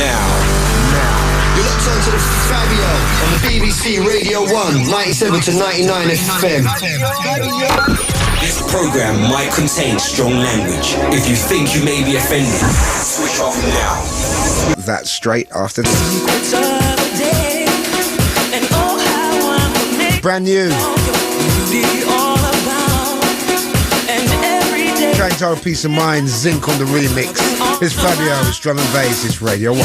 You're locked on to the Fabio on the BBC Radio 1, 97 to 99 FM. This program might contain strong language. If you think you may be offended, switch off now. That's straight after this. Brand new. Track entitled Peace of Mind, Zinc on the remix. It's Fabio, it's drum and bass, it's Radio 1.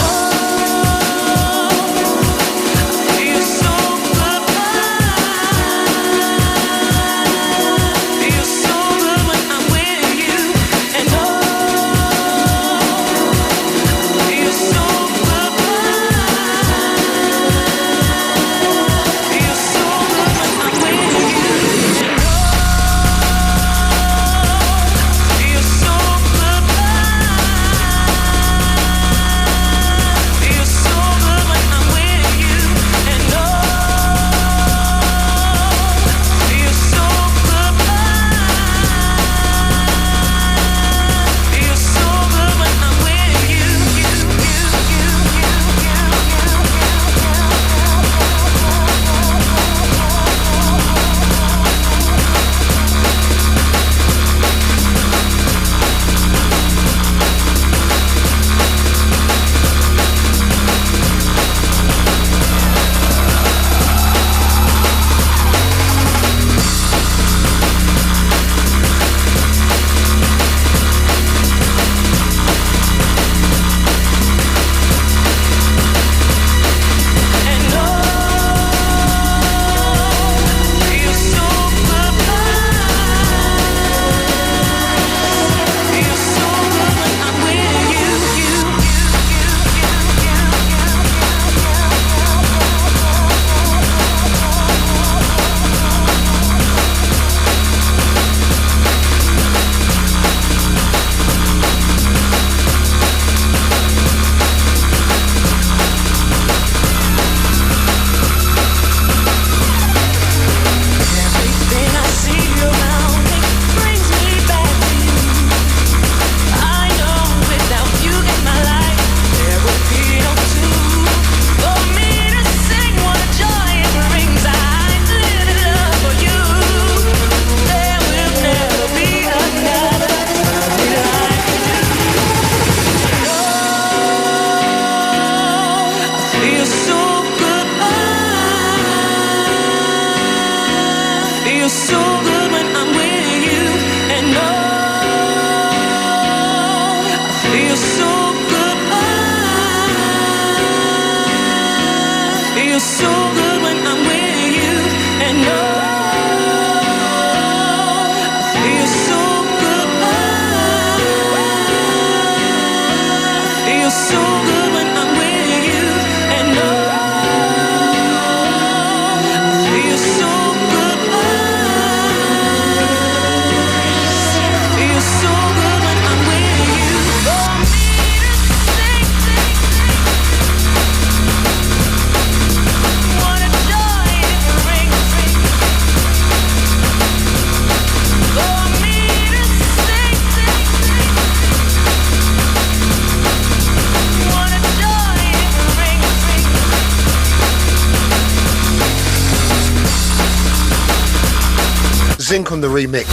Zinc on the remix.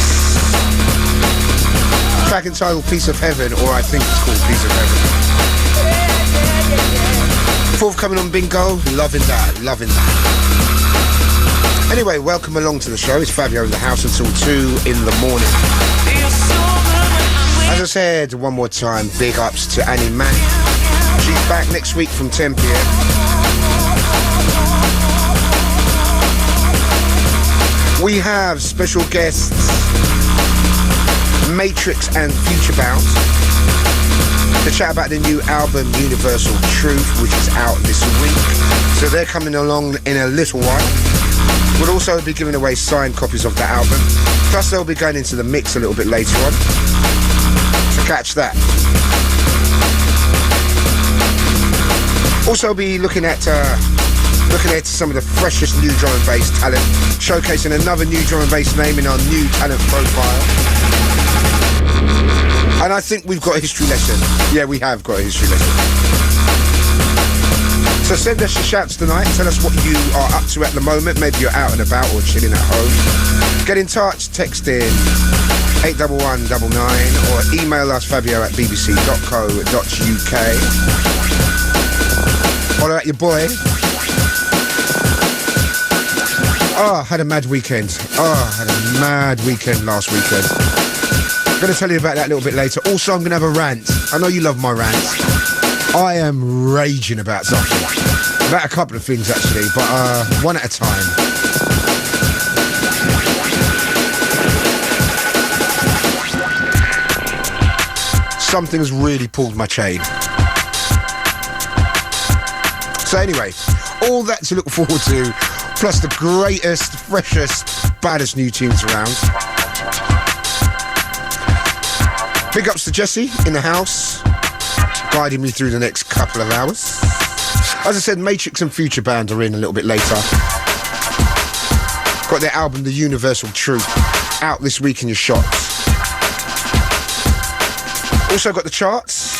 Track entitled Piece of Heaven, or I think it's called Piece of Heaven. Forthcoming on Bingo, loving that. Anyway, welcome along to the show. It's Fabio in the house until 2 in the morning. As I said, one more time, big ups to Annie Mac. She's back next week from 10 p.m. We have special guests Matrix and Futurebound to chat about the new album Universal Truth, which is out this week. So they're coming along in a little while. We'll also be giving away signed copies of the album. Plus they'll be going into the mix a little bit later on. So catch that. Also be looking at some of the freshest new drum and bass talent, showcasing another new drum and bass name in our new talent profile. And I think we've got a history lesson. Yeah, we have got a history lesson. So send us your shouts tonight. Tell us what you are up to at the moment. Maybe you're out and about or chilling at home. Get in touch, text in 81199 or email us fabio@bbc.co.uk. Holler at your boy. Oh, had a mad weekend. Had a mad weekend last weekend. I'm going to tell you about that a little bit later. Also, I'm going to have a rant. I know you love my rants. I am raging about something. About a couple of things, actually, but one at a time. Something has really pulled my chain. So anyway, all that to look forward to, plus the greatest, freshest, baddest new tunes around. Big ups to Jesse in the house, guiding me through the next couple of hours. As I said, Matrix and Futurebound are in a little bit later. Got their album, The Universal Truth, out this week in your shops. Also got the charts.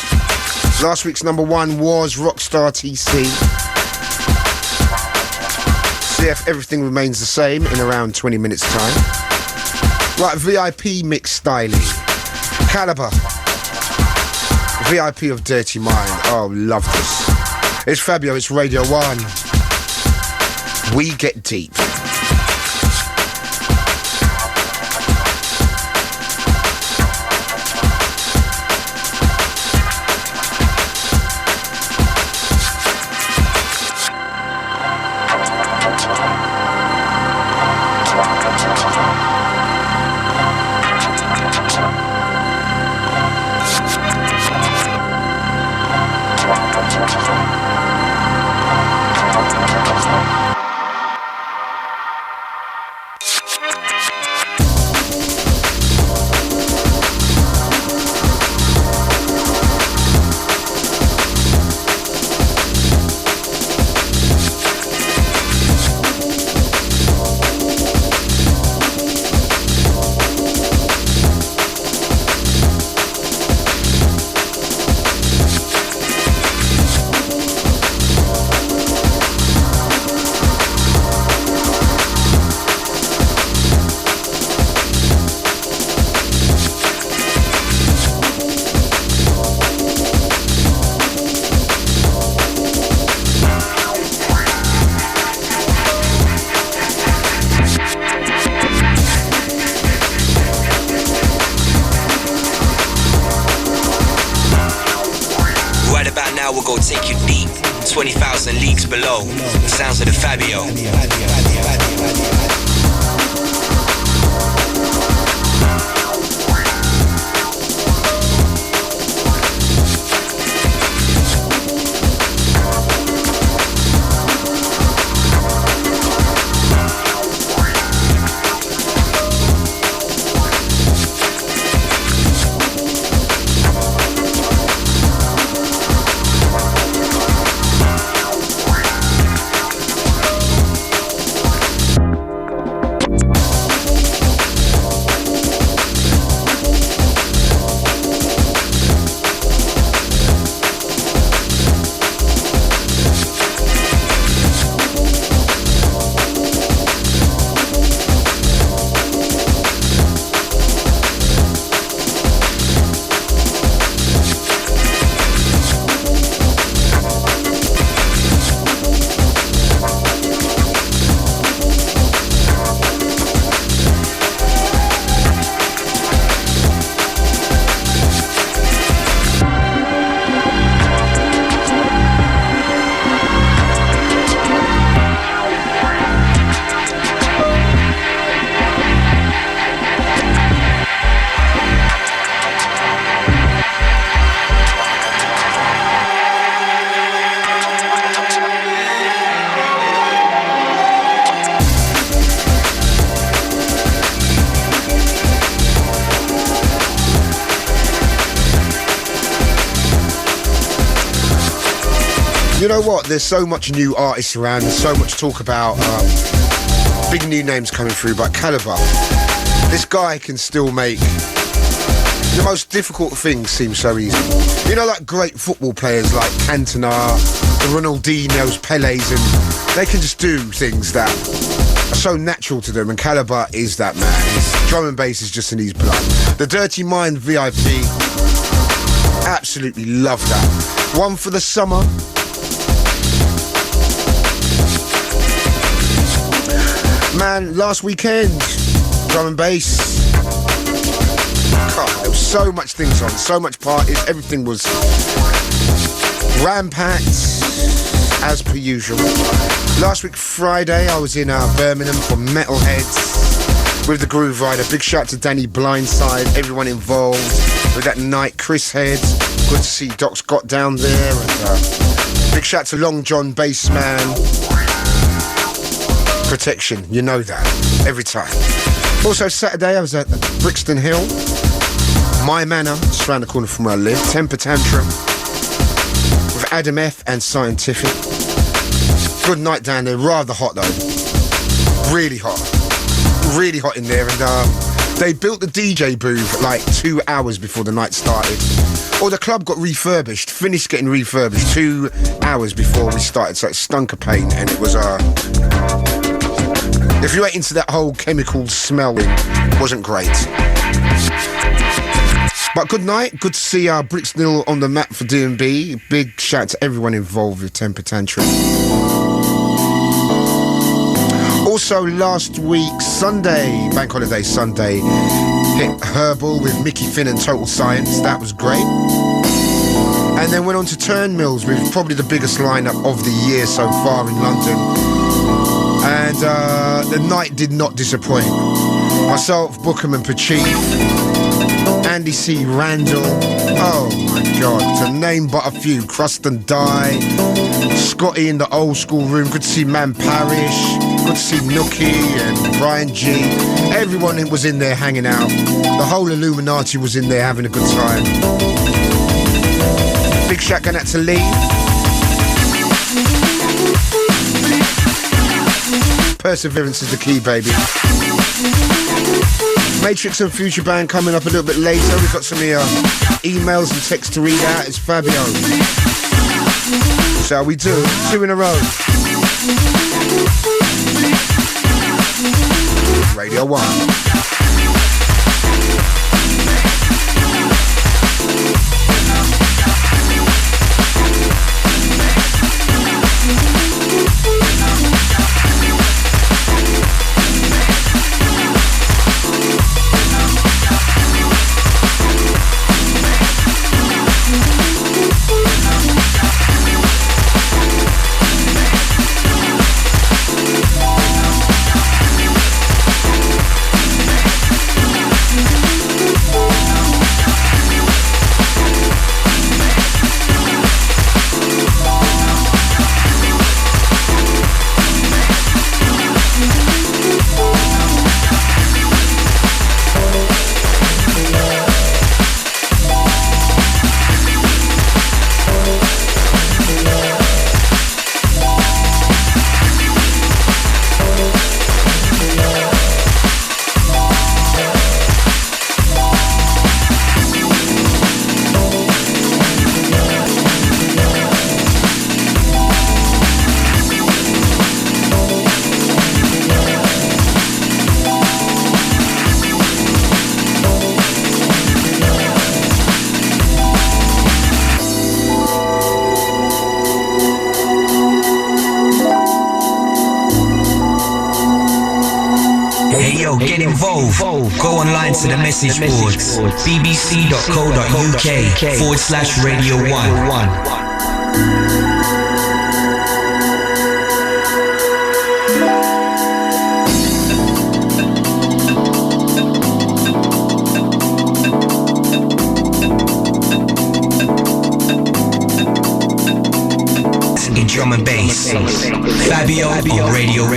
Last week's number one was Rockstar TC. See if everything remains the same in around 20 minutes time. Right, VIP mix styling. Calibre. VIP of Dirty Mind. Oh, love this. It's Fabio, it's Radio 1. We get deep. Go take you deep, 20,000 leagues below. The sounds of the Fabio. You know what? There's so much new artists around. There's so much talk about big new names coming through. But Calibre, this guy can still make the most difficult things seem so easy. You know, like great football players like Cantona, the Ronaldinhos, Pelés, and they can just do things that are so natural to them, and Caliber is that man. His drum and bass is just in his blood. The Dirty Mind VIP, absolutely love that. One for the summer. Man, last weekend, drum and bass. God, there was so much things on, so much parties, everything was rampacked, as per usual. Last week, Friday, I was in Birmingham for Metalheads with the Groove Rider. Big shout to Danny Blindside, everyone involved with that night. Chris Head, good to see Doc Scott down there. And, big shout to Long John Bassman. Protection, you know that, every time. Also, Saturday, I was at Brixton Hill. My Manor, just around the corner from where I live. Temper Tantrum with Adam F and Scientific. Good night down there, rather hot though. Really hot in there. And they built the DJ booth like 2 hours before the night started. Or the club got refurbished, finished getting refurbished 2 hours before we started. So it stunk of paint, and it was if you went into that whole chemical smell, it wasn't great. But good night, good to see Brixton Hill on the map for D&B. Big shout to everyone involved with Temper Tantrum. Also last week, Sunday, Bank Holiday Sunday, hit Herbal with Mickey Finn and Total Science. That was great. And then went on to Turnmills with probably the biggest lineup of the year so far in London. And the night did not disappoint. Myself, Bookham and Pachif, Andy C. Randall, oh my God, to name but a few. Crust and Die, Scotty in the old school room, good to see Man Parish, good to see Nookie and Brian G. Everyone was in there hanging out. The whole Illuminati was in there having a good time. Big shout going out to Lee. Perseverance is the key, baby. Matrix and Futurebound coming up a little bit later. We've got some emails and texts to read out. It's Fabio. So we do 2 in a row. Radio 1. Get involved. Go online to the message boards. bbc.co.uk/Radio1. Drum and bass. Fabio on Radio 1.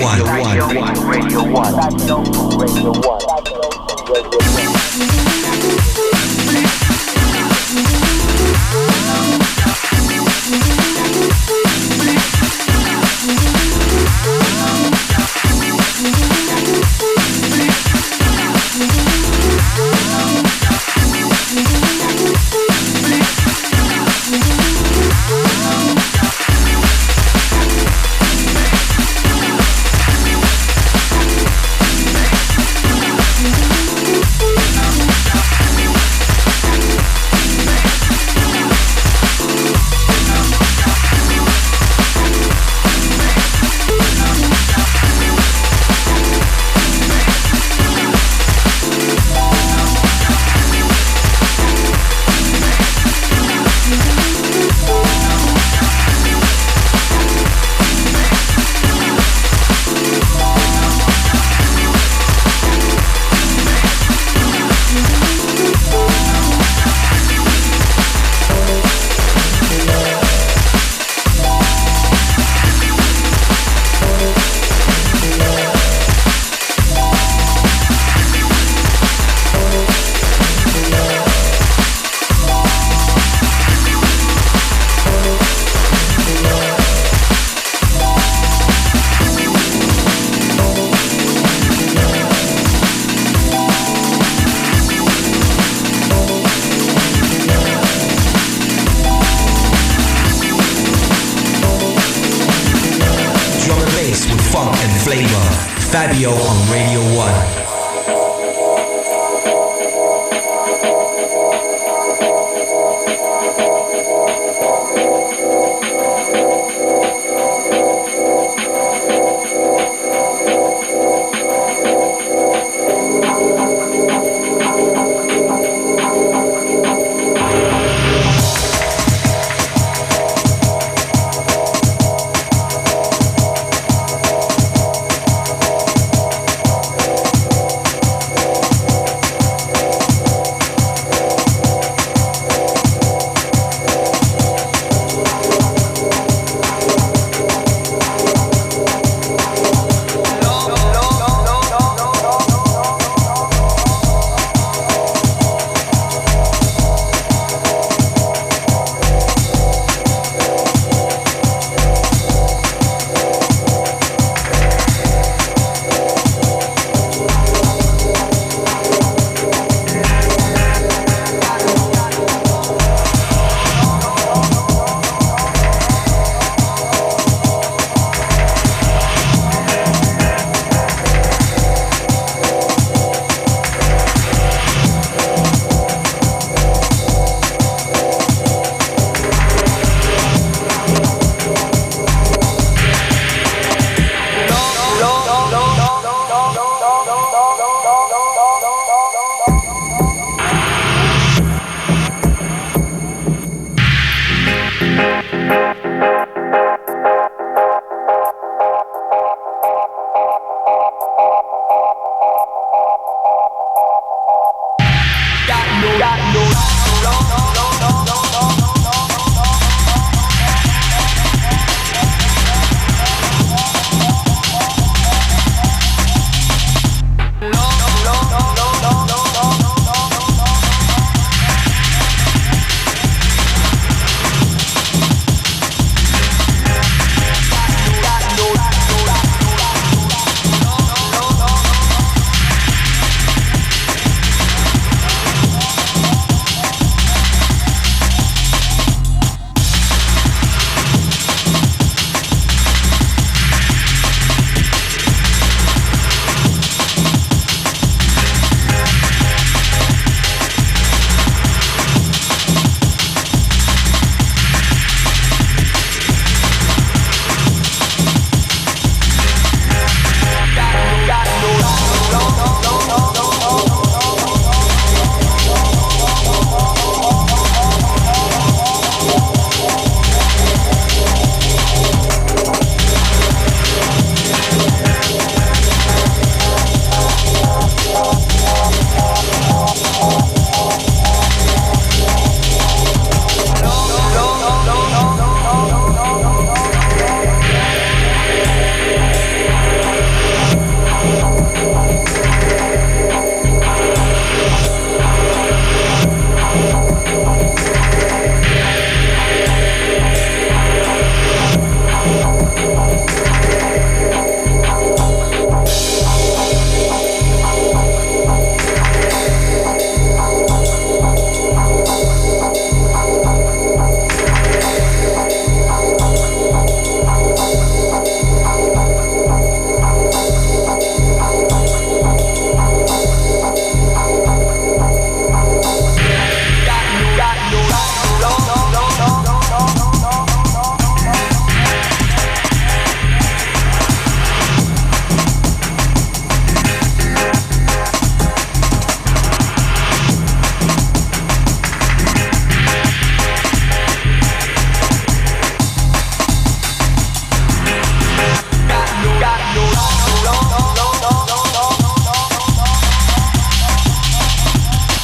funk and flavor. Fabio on Radio 1.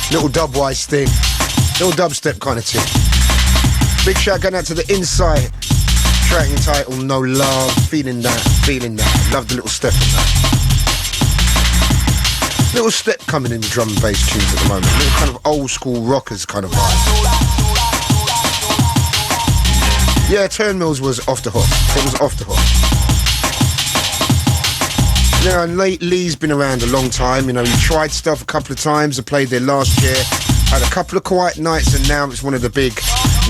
Little dub-wise thing. Little dubstep kind of thing. Big shout going out to the Insight. Track entitled No Love. Feeling that, feeling that. Love the little step on that. Little step coming in the drum and bass tunes at the moment. Little kind of old school rockers kind of vibe. Yeah, Turnmills was off the hook. It was off the hook. Now, Lee's been around a long time. You know, he tried stuff a couple of times. I played there last year. Had a couple of quiet nights, and now it's one of the big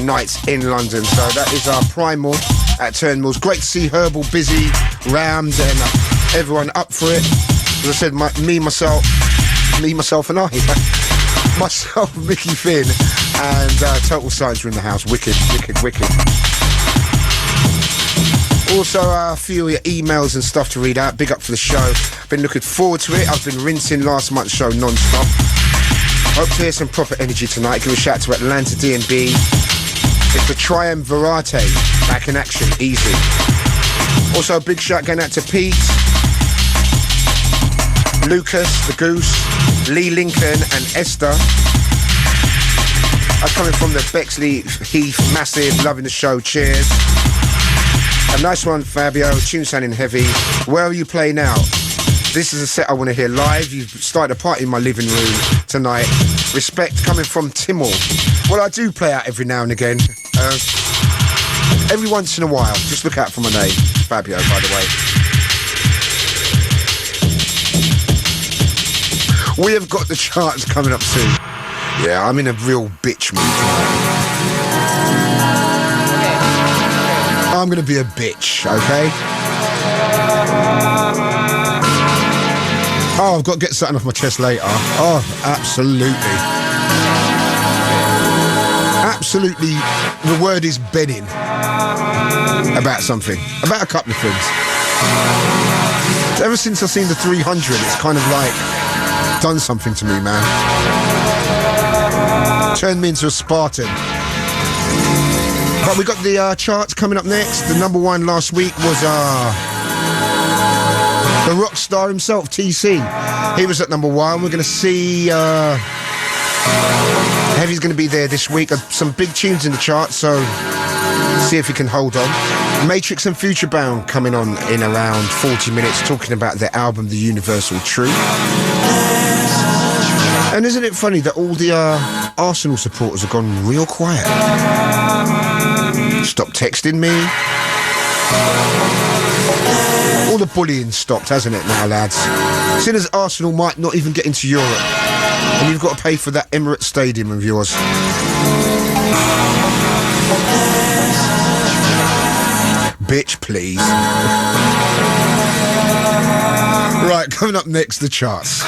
nights in London. So that is our Primal at Turnmills. Great to see Herbal busy, rammed, and everyone up for it. As I said, me, myself and I. Myself, Mickey Finn, and Total Science are in the house. Wicked. Also, a few of your emails and stuff to read out. Big up for the show. Been looking forward to it. I've been rinsing last month's show non-stop. Hope to hear some proper energy tonight. Give a shout to Atlanta D&B. It's the Triumvirate back in action. Easy. Also, a big shout going out to Pete, Lucas, the Goose, Lee Lincoln, and Esther. I'm coming from the Bexley Heath. Massive. Loving the show. Cheers. A nice one, Fabio. Tune sounding heavy. Where will you play now? This is a set I want to hear live. You've started a party in my living room tonight. Respect coming from Timor. Well, I do play out every now and again. Every once in a while. Just look out for my name. Fabio, by the way. We have got the charts coming up soon. Yeah, I'm in a real bitch mood tonight. I'm gonna be a bitch, okay? Oh, I've got to get something off my chest later. Oh, absolutely. Absolutely, the word is bedding. About something. About a couple of things. Ever since I've seen the 300, it's kind of like done something to me, man. Turned me into a Spartan. But we got the charts coming up next. The number one last week was the rock star himself, TC. He was at number one. We're going to see Heavy's going to be there this week. Some big tunes in the chart, so see if he can hold on. Matrix and Futurebound coming on in around 40 minutes, talking about their album, The Universal Truth. And isn't it funny that all the Arsenal supporters have gone real quiet? Stop texting me. All the bullying stopped, hasn't it now, lads? Seeing as Arsenal might not even get into Europe, and you've got to pay for that Emirates Stadium of yours. Bitch, please. Right, coming up next, the charts.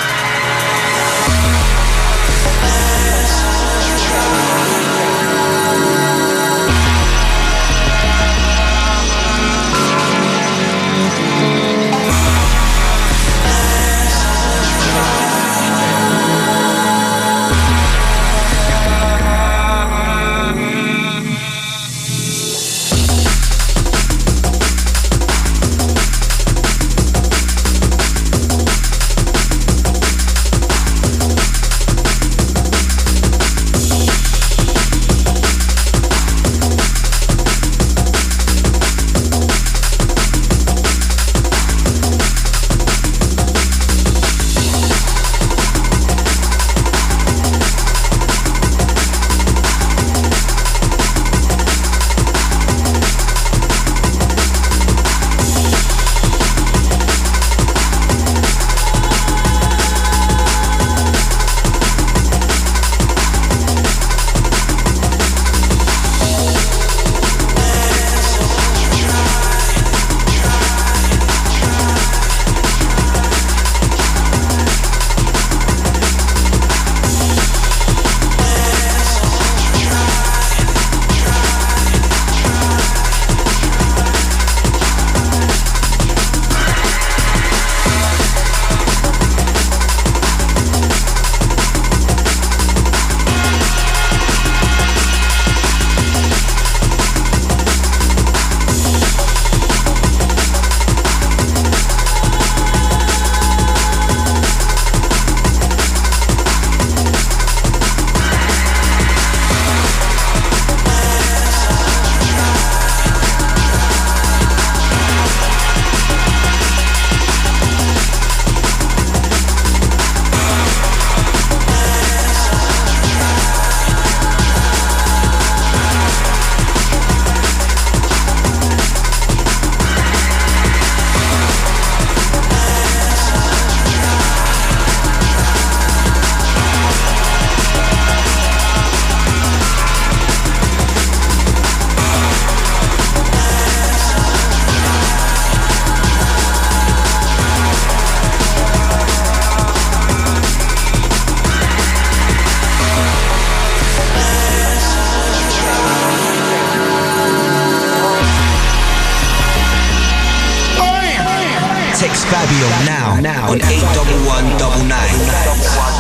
Text Fabio now on 81199.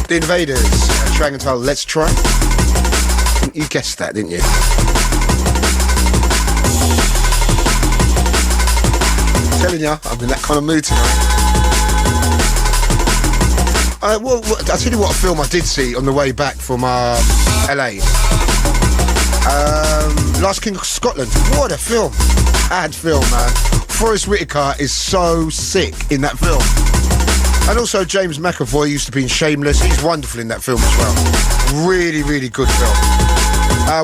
The Invaders, track entitled Let's Try. You guessed that, didn't you? I'm telling you, I'm in that kind of mood tonight. Well, I'll tell you what a film I did see on the way back from LA. Last King of Scotland. What a film. Bad film, man. Forrest Whitaker is so sick in that film. And also James McAvoy used to be in Shameless. He's wonderful in that film as well. Really, really good film.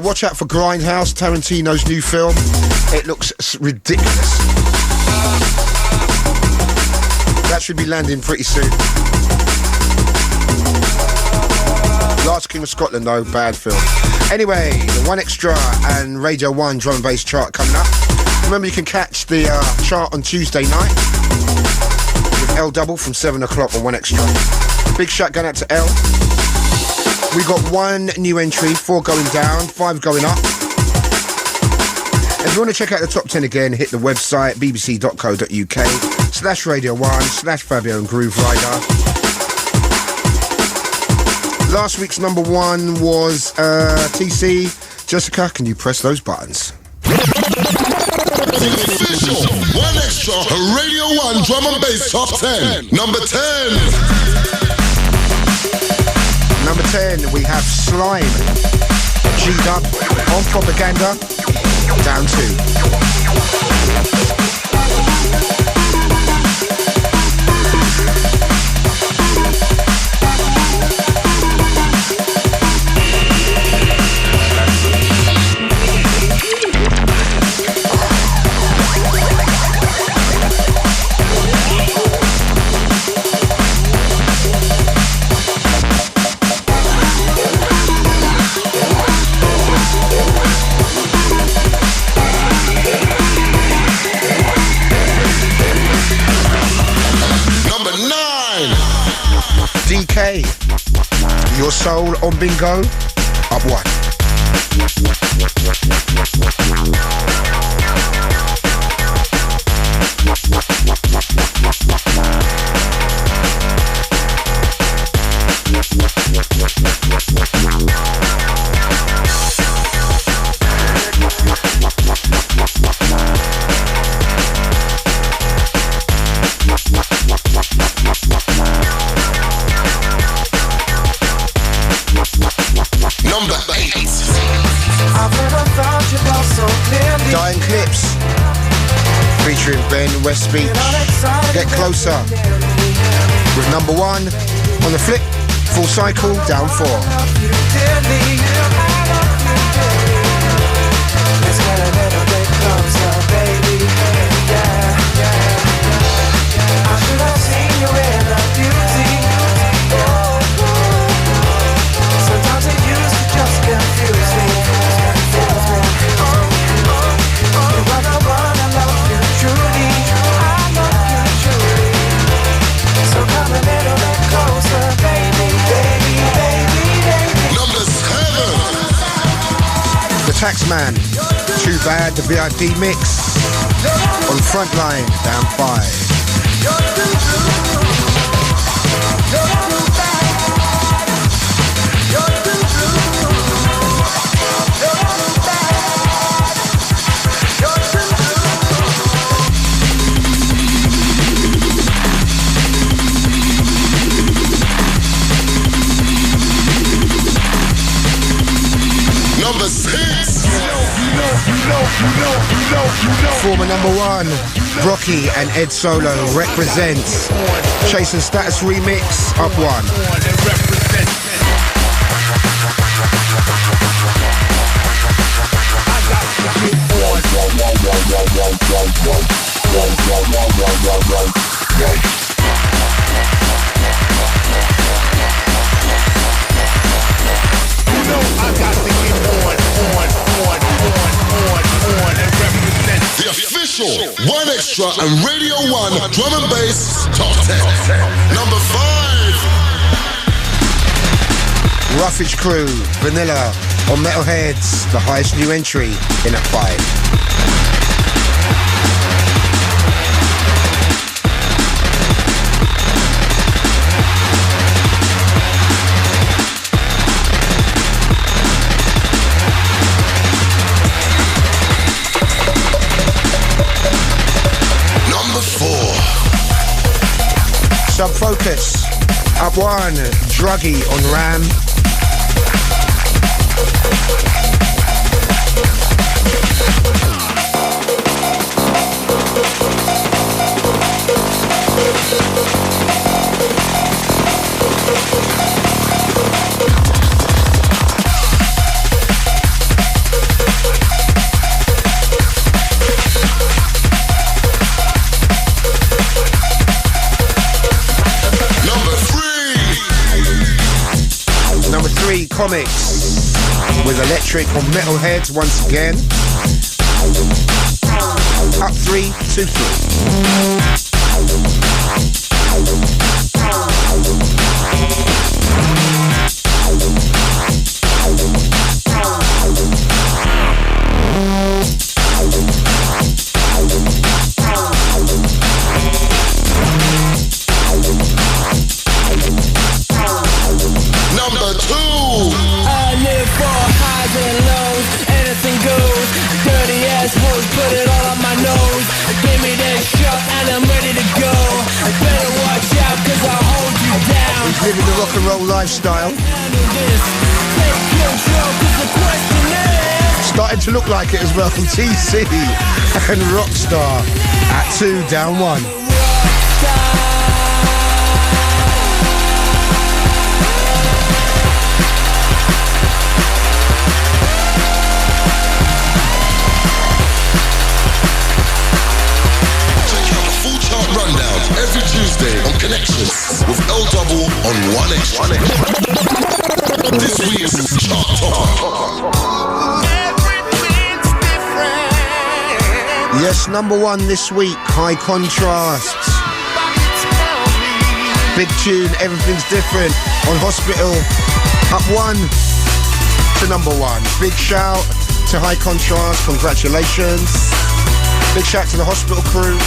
Watch out for Grindhouse, Tarantino's new film. It looks ridiculous. That should be landing pretty soon. Last King of Scotland though, bad film. Anyway, the One Extra and Radio 1 drum and bass chart coming up. Remember you can catch the chart on Tuesday night. L double from 7 o'clock on One Extra. Big shout going out to L. We got 1 new entry, 4 going down, 5 going up. If you want to check out the top 10 again, hit the website bbc.co.uk/Radio1/Fabio and Groove Rider. Last week's number 1 was TC. Jessica, can you press those buttons? Official One Extra Radio 1 Drum and Bass Top 10. Number 10. Number 10, we have Slime. G'd up on Propaganda. Down 2. DK, Your Soul on Bingo, up 1. Dying Clips featuring Ben West Beach. Get Closer with number 1 on the flip. Full Cycle down 4. Sometimes it used to just confuse me. Taxman, Too Bad, the VIP mix on Frontline, down 5. Number 6. Former number 1, Rocky and Ed Solo represents Chase and Status remix, up 1. The official One Extra and Radio 1 Drum and Bass Top 10. Number 5. Roughage Crew, Vanilla on Metalheads, the highest new entry in at 5. Subfocus, up 1, Druggy on Ram. Comics with Electric on Metalheads once again. Up 3, 2, 3. Living the rock and roll lifestyle. Starting to look like it as well. TC and Rockstar at 2, down 1. Rundown every Tuesday on Connections with L Double on One Extra. This week's Chart Top. Everything's different. Yes, number 1 this week, High Contrast. Big tune, Everything's Different on Hospital. Up 1 to number 1. Big shout to High Contrast, congratulations. Big shout to the Hospital crew.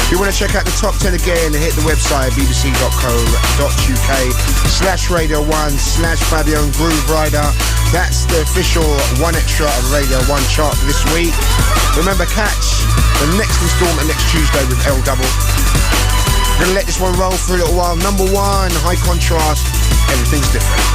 If you want to check out the top 10 again, hit the website bbc.co.uk/Radio1/Fabio and Groove Rider. That's the official One Extra and Radio 1 chart for this week. Remember, catch the next instalment next Tuesday with L Double. We're going to let this one roll for a little while. Number 1, High Contrast, Everything's Different.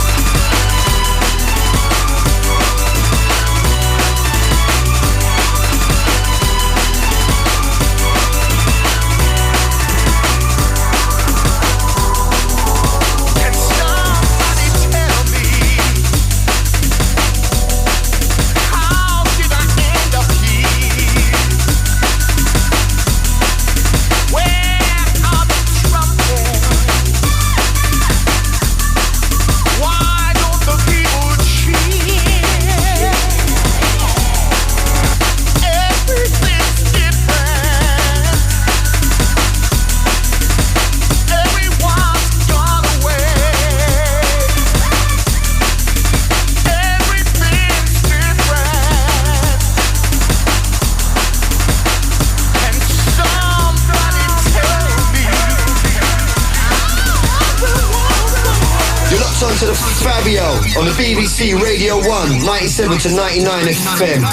To the Fabio on the BBC Radio 1, 97 to 99 FM.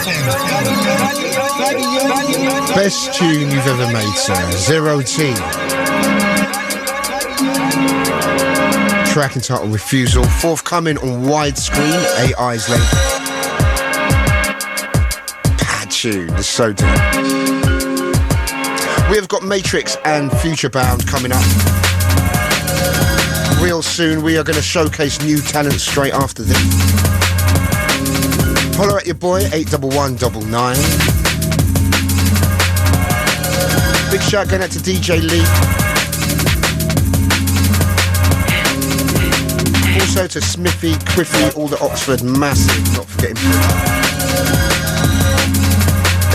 Best tune you've ever made, sir. Zero T. Track entitled Refusal. Forthcoming on widescreen, AI's length. Bad tune. It's so deep. We have got Matrix and Futurebound coming up. Real soon, we are going to showcase new talent straight after this. Holler at your boy, 81199. shout going out to DJ Lee. Also to Smithy, Criffy, all the Oxford, massive, not forgetting.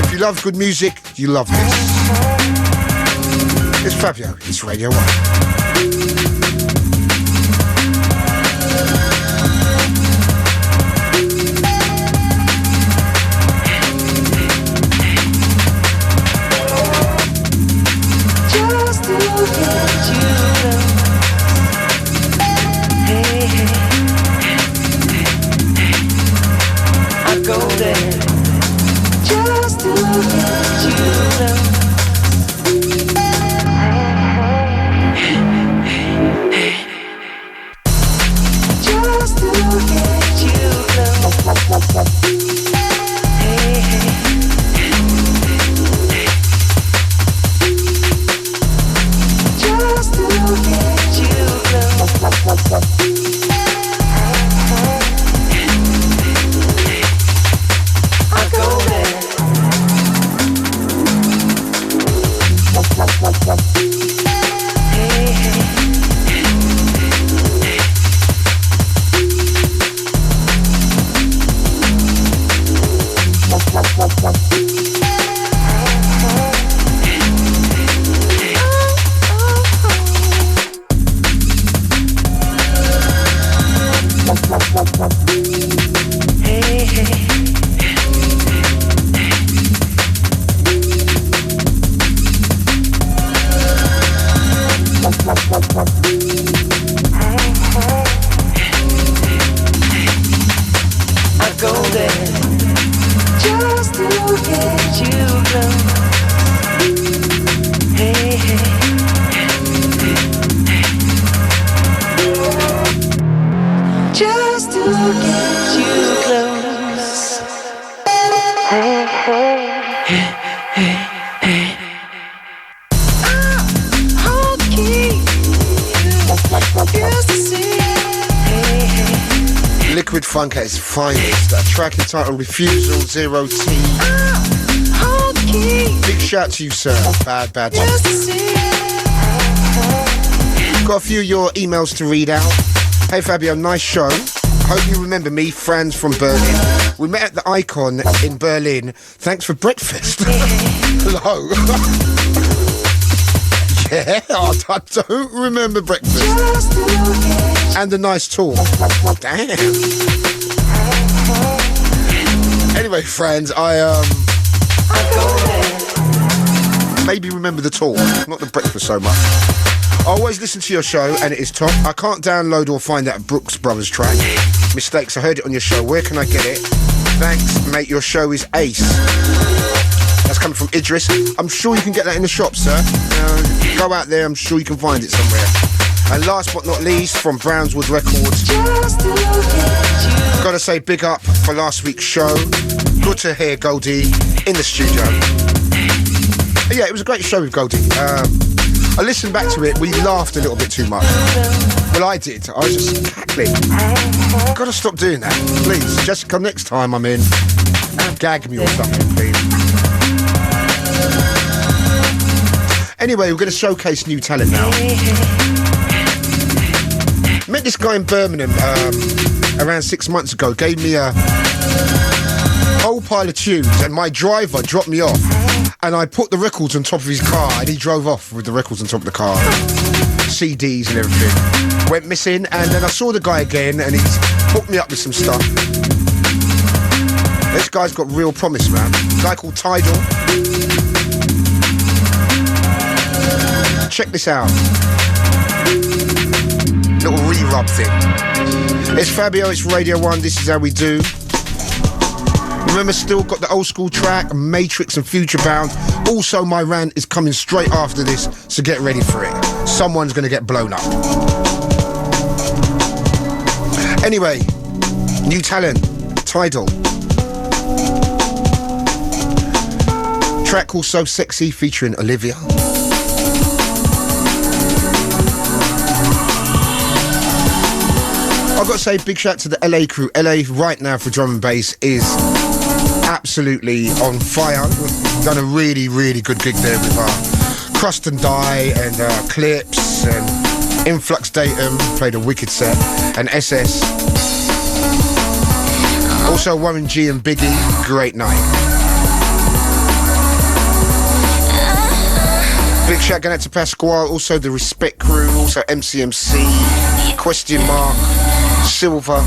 If you love good music, you love this. It's Fabio, it's Radio 1. Just to get you close. Hey, hey. I go there just to get you close. Just to get you close. Hey, hey. Just to get you close. I go there. Hey, hey. Hey, hey. I go there just to get you close. Hey, hey. Just to get you close. Hey, hey. Just to see. Hey, hey. Liquid Funk at its finest. That track entitled Refusal 0T. Big shout to you, sir. Bad. Just to see. Got a few of your emails to read out. Hey Fabio, nice show. Hope you remember me, Franz from Berlin. We met at the Icon in Berlin. Thanks for breakfast. Hello. Yeah, I don't remember breakfast. And a nice talk. Damn. Anyway, friends, I maybe remember the talk, not the breakfast so much. I always listen to your show and it is top. I can't download or find that Brooks Brothers track. Mistakes, I heard it on your show. Where can I get it? Thanks, mate, your show is ace. That's coming from Idris. I'm sure you can get that in the shop, sir. Go out there, I'm sure you can find it somewhere. And last but not least, from Brownswood Records. Gotta say big up for last week's show. Good to hear Goldie in the studio. Yeah, it was a great show with Goldie. I listened back to it, we laughed a little bit too much. Well, I did. I was just cackling. Gotta stop doing that, please. Jessica, next time I'm in, gag me or something, please. Anyway, we're going to showcase new talent now. Met this guy in Birmingham around 6 months ago. Gave me a whole pile of tunes, and my driver dropped me off. And I put the records on top of his car, and he drove off with the records on top of the car. CDs and everything. Went missing, and then I saw the guy again, and he's hooked me up with some stuff. This guy's got real promise, man. A guy called Tidal. Check this out. Little re-rub thing. It's Fabio, it's Radio 1, this is how we do. Remember, still got the old school track, Matrix and Futurebound. Also, my rant is coming straight after this, so get ready for it. Someone's going to get blown up. Anyway, new talent, Tidal. Track called So Sexy featuring Olivia. I've got to say big shout to the LA crew. LA right now for drum and bass is absolutely on fire. We've done a really, really good gig there with our Crust and Die and Clips and Influx Datum played a wicked set, and SS. Also Warren G and Biggie, great night. Big shout going out to Pasquale, also the Respect Crew, also MCMC, Question Mark, Silver,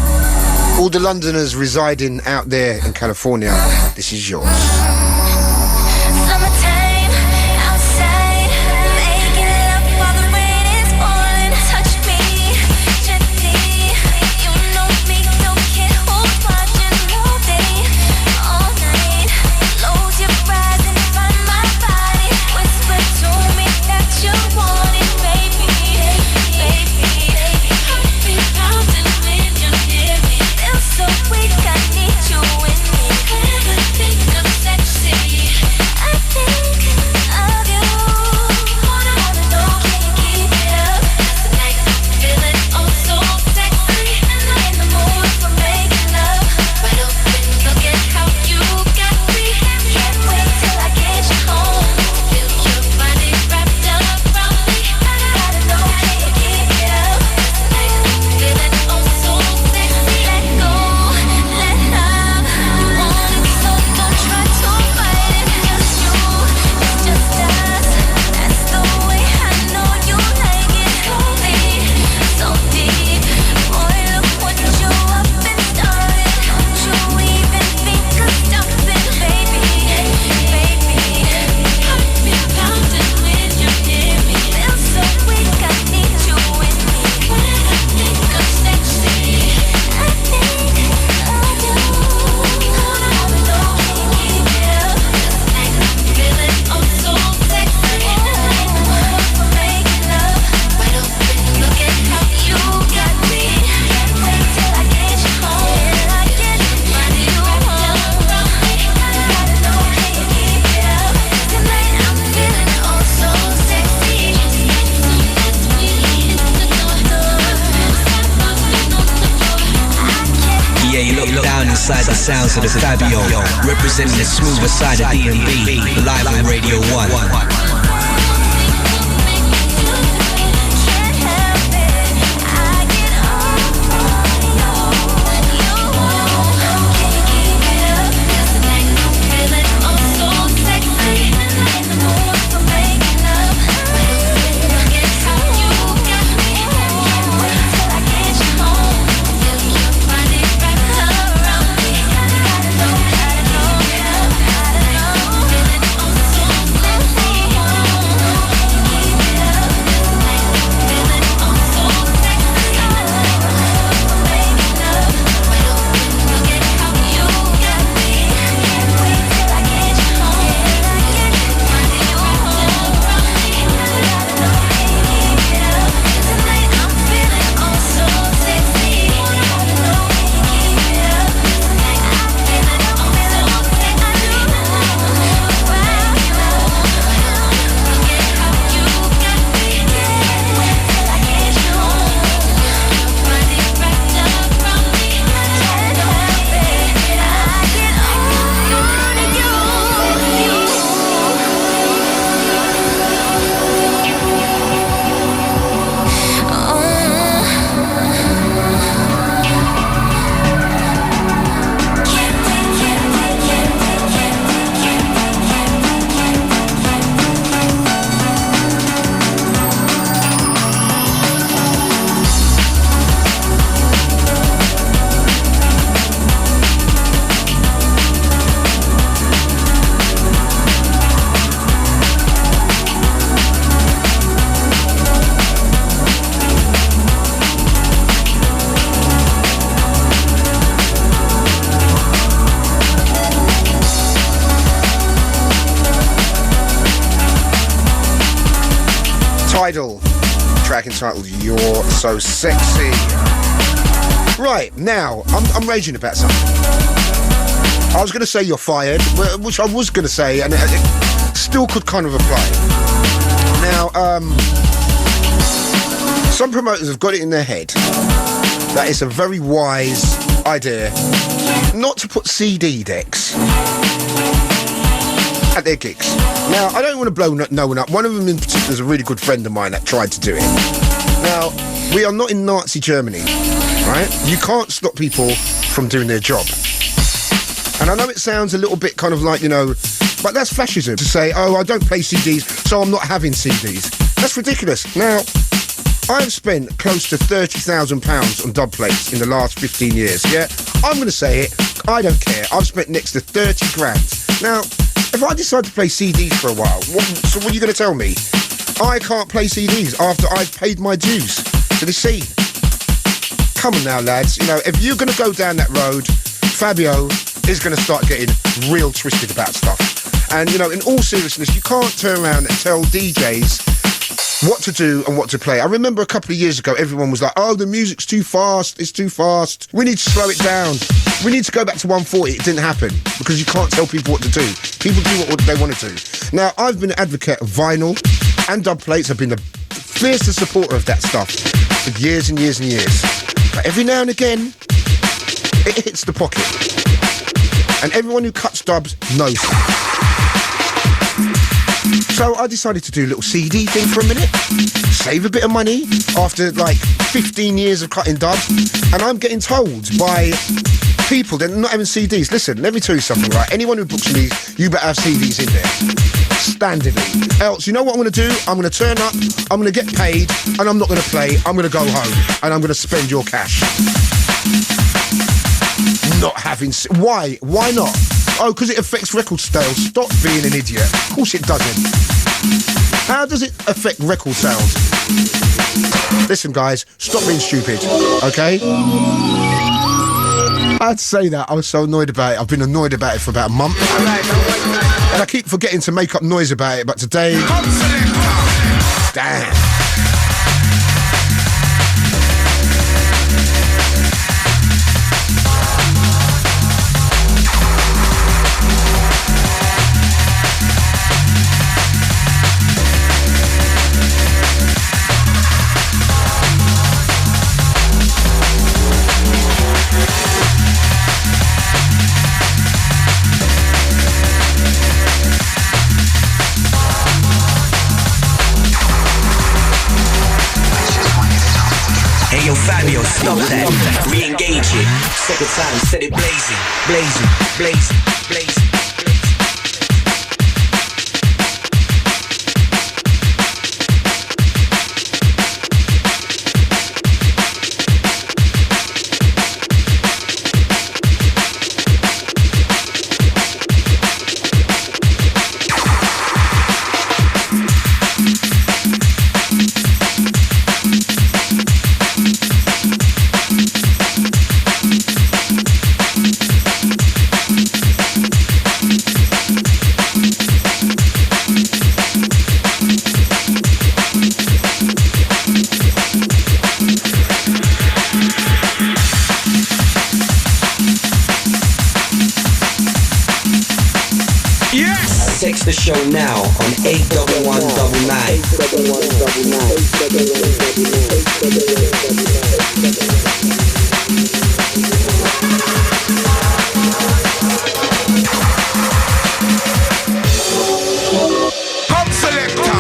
all the Londoners residing out there in California. This is yours. Inside the sounds of the Fabio, representing the smoother side of D&B, live on Radio 1. Tidal, track entitled You're So Sexy. Right, now, I'm raging about something. I was going to say you're fired, which I was going to say, and it still could kind of apply. Now, some promoters have got it in their head that it's a very wise idea not to put CD decks at their gigs. Now, I don't want to blow no one up. One of them in particular is a really good friend of mine that tried to do it. Now, we are not in Nazi Germany, right? You can't stop people from doing their job. And I know it sounds a little bit kind of like, you know, but that's fascism to say, oh, I don't play CDs, so I'm not having CDs. That's ridiculous. Now, I've spent close to £30,000 on dub plates in the last 15 years, yeah? I'm going to say it, I don't care. I've spent next to 30 grand. Now, if I decide to play CDs for a while, what are you going to tell me? I can't play CDs after I've paid my dues to the scene. Come on now, lads. You know, if you're going to go down that road, Fabio is going to start getting real twisted about stuff. And, you know, in all seriousness, you can't turn around and tell DJs what to do and what to play. I remember a couple of years ago, everyone was like, oh, the music's too fast, it's too fast. We need to slow it down. We need to go back to 140. It didn't happen because you can't tell people what to do. People do what they want to do. Now, I've been an advocate of vinyl and dub plates. I've been the fiercest supporter of that stuff for years and years and years. But every now and again, it hits the pocket. And everyone who cuts dubs knows that. So I decided to do a little CD thing for a minute, save a bit of money after like 15 years of cutting dubs, and I'm getting told by people that are not having CDs, listen, let me tell you something, right? Anyone who books me, you better have CDs in there, standardly. Else, you know what I'm going to do? I'm going to turn up, I'm going to get paid, and I'm not going to play, I'm going to go home, and I'm going to spend your cash. Not having... Why? Why not? Oh, because it affects record sales. Stop being an idiot. Of course it doesn't. How does it affect record sales? Listen, guys, stop being stupid, okay? I'd say that. I was so annoyed about it. I've been annoyed about it for about a month. And I keep forgetting to make up noise about it, but today... Damn. Yo, Fabio, stop that. Re-engage it. Second time, set it blazing, blazing, blazing, blazing. Text the show now on 811-99. Come selector.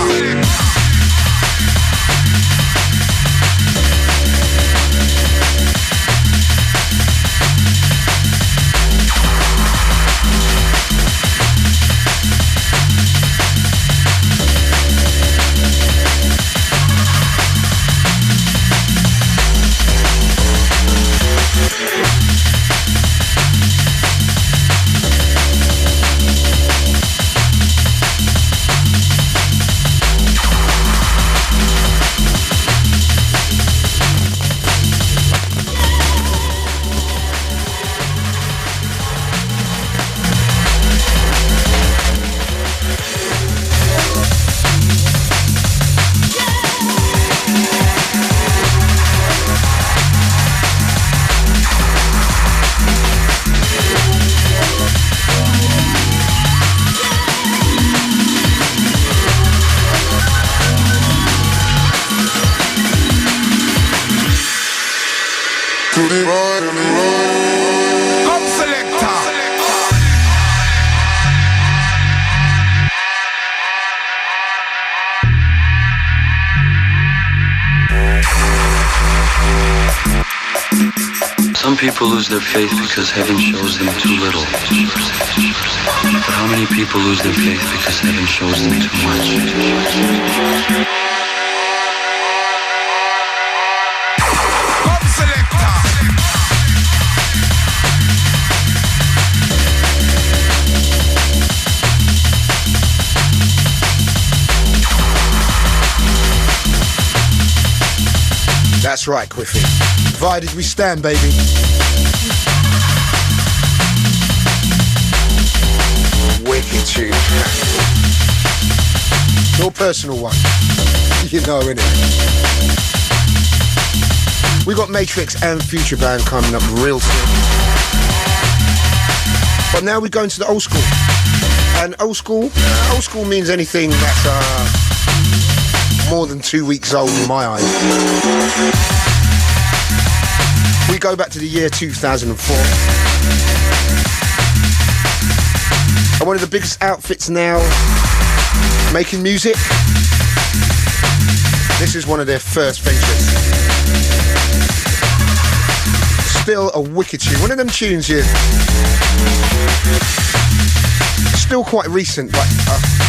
Some people lose their faith because heaven shows them too little. But how many people lose their faith because heaven shows them too much? That's right, Quiffy. Divided we stand, baby. Wicked tune. Your personal one. You know, innit? We got Matrix and Futurebound coming up real soon. But now we go into the old school. And old school means anything that's more than 2 weeks old in my eyes. We go back to the year 2004. And one of the biggest outfits now making music. This is one of their first ventures. Still a wicked tune. One of them tunes here. Still quite recent, but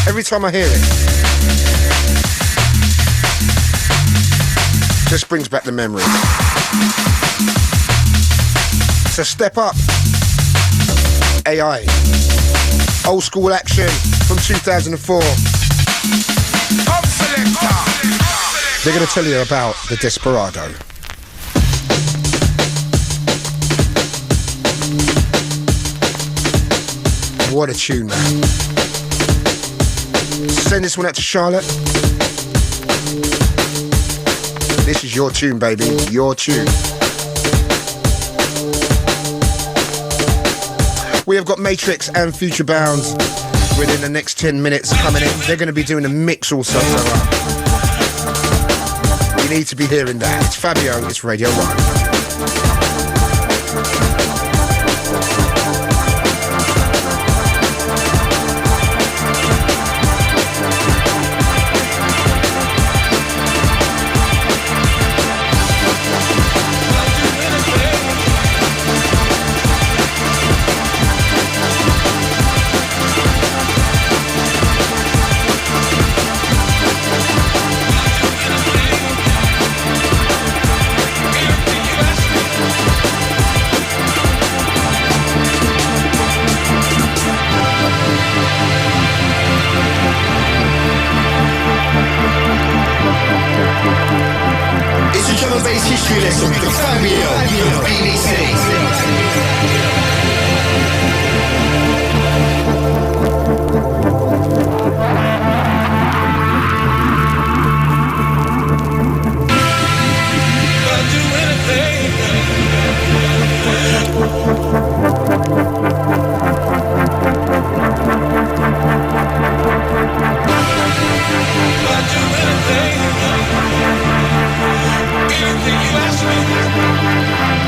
every time I hear it, just brings back the memories. So step up. AI. Old school action from 2004. They're going to tell you about the Desperado. What a tune, man. Send this one out to Charlotte. This is your tune, baby. Your tune. We have got Matrix and Futurebound within the next 10 minutes coming in. They're going to be doing a mix also. So, you need to be hearing that. It's Fabio. It's Radio 1. History lesson with Fabio on BBC. Anything you ask me.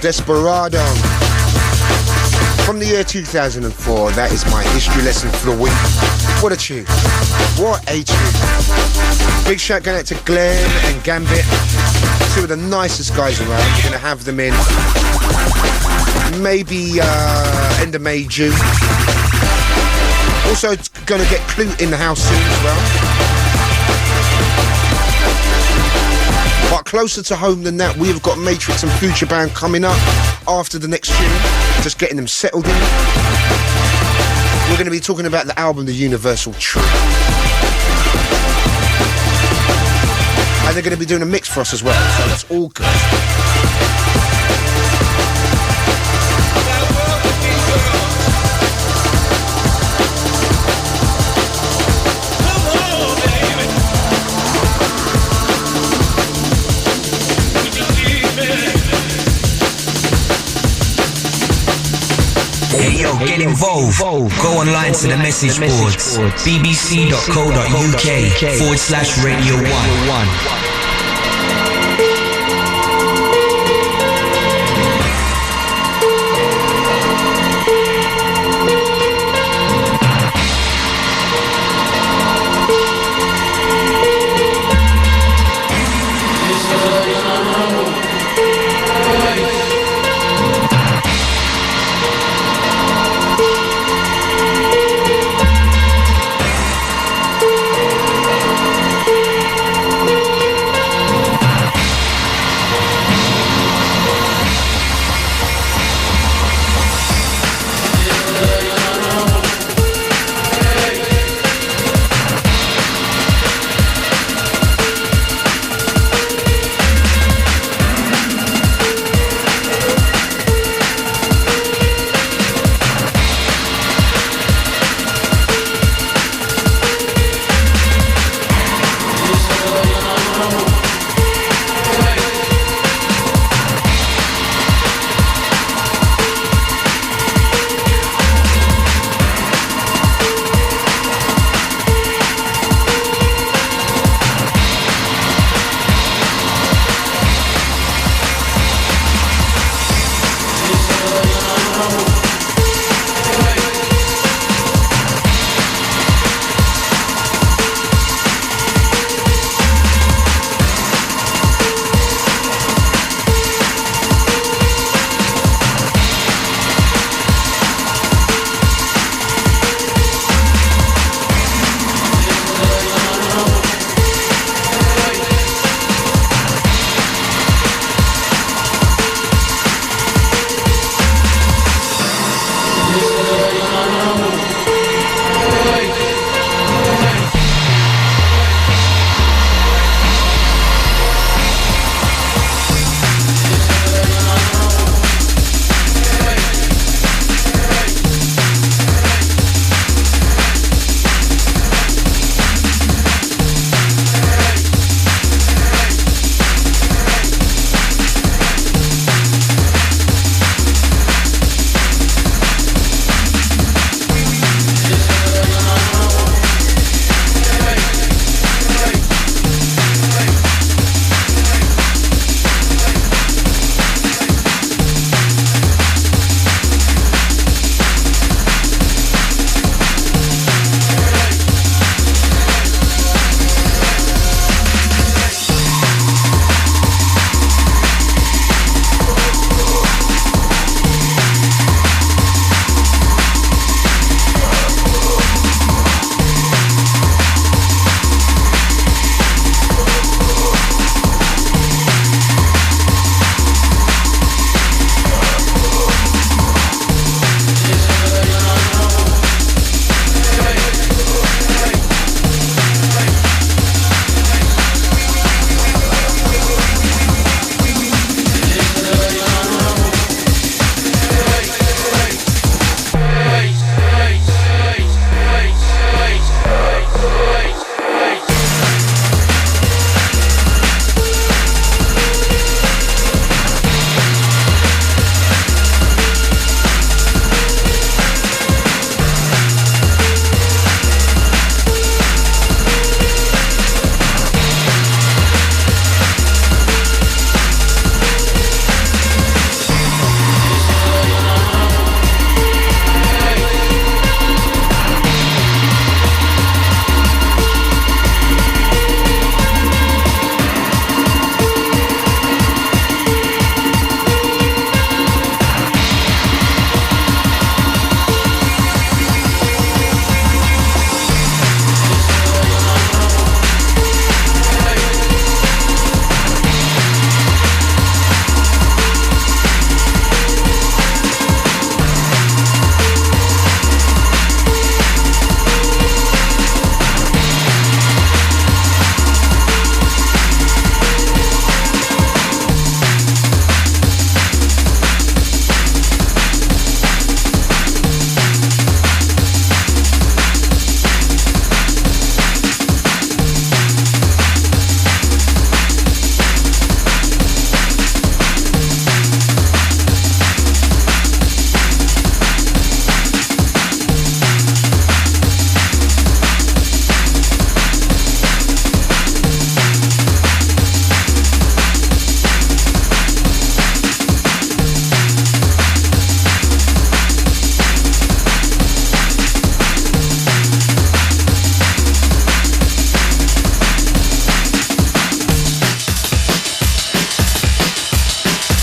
Desperado. From the year 2004, that is my history lesson for the week. What a tune. What a tune. Big shout going out to Glenn and Gambit, two of the nicest guys around. We're going to have them in maybe end of May, June. Also going to get Clute in the house soon as well. But closer to home than that, we've got Matrix and Futurebound coming up after the next tune, just getting them settled in. We're going to be talking about the album The Universal Truth. And they're going to be doing a mix for us as well, so that's all good. Hey yo, get involved. Go online to the message boards. bbc.co.uk/Radio1.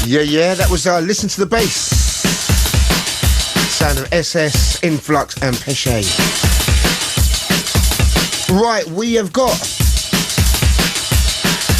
Yeah, that was Listen to the Bass. Sound of SS, Influx and Pesce. Right, we have got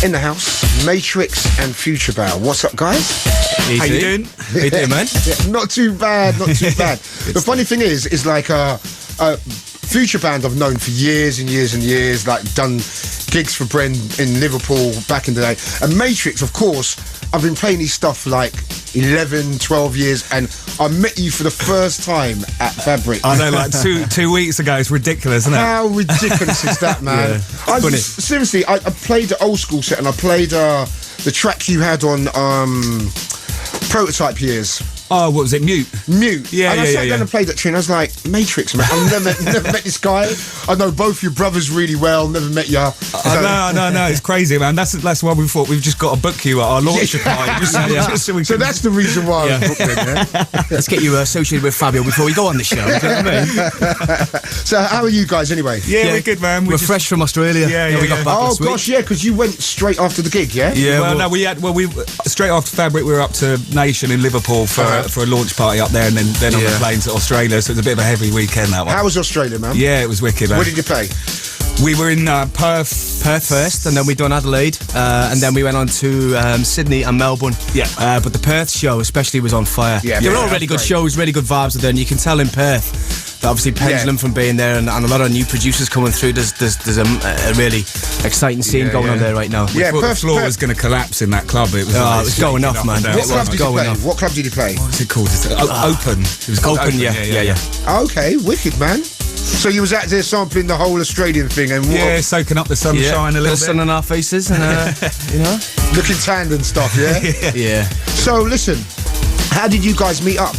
in the house Matrix and Futurebound. What's up, guys? How you doing? How you doing, man? Not too bad, not too bad. The funny thing is like Futurebound I've known for years and years and years, like done gigs for Bren in Liverpool back in the day. And Matrix, of course, I've been playing his stuff for like 11, 12 years, and I met you for the first time at Fabric. I know, like 2 weeks ago. It's ridiculous, isn't it? How ridiculous is that, man? Seriously, I played the old school set, and I played the track you had on Prototype Years. Oh, what was it? Mute. Yeah, and I sat down and played that tune. I was like, Matrix, man. I've never met this guy. I know both your brothers really well. Never met you. No, it's crazy, man. That's why we thought we've just got to book you at our launch party. So that's the reason why I was booked in, yeah? Let's get you associated with Fabio before we go on the show. You know what I mean? So how are you guys anyway? Yeah, we're good, man. We're fresh from Australia. We got back last week. Gosh, yeah, because you went straight after the gig, yeah? Yeah. We straight after Fabric, we were up to Nation in Liverpool for a launch party up there, and then on the plane to Australia. So it was a bit of a heavy weekend, that one. How was Australia, man? Yeah, it was wicked, man. Where did you play? We were in Perth first, and then we done Adelaide, and then we went on to Sydney and Melbourne. Yeah. But the Perth show especially was on fire. Yeah, they were all really good shows, really good vibes there, and you can tell in Perth that obviously Pendulum from being there, and a lot of new producers coming through. There's a really exciting scene going on there right now. We thought the floor was going to collapse in that club. It was going off, man. What club did you play? What was it called? Open. It was called Open. Yeah. Okay, wicked, man. So you was out there sampling the whole Australian thing and soaking up the sunshine a little bit. Sun on our faces and looking tanned and stuff, yeah? Yeah. So listen, how did you guys meet up?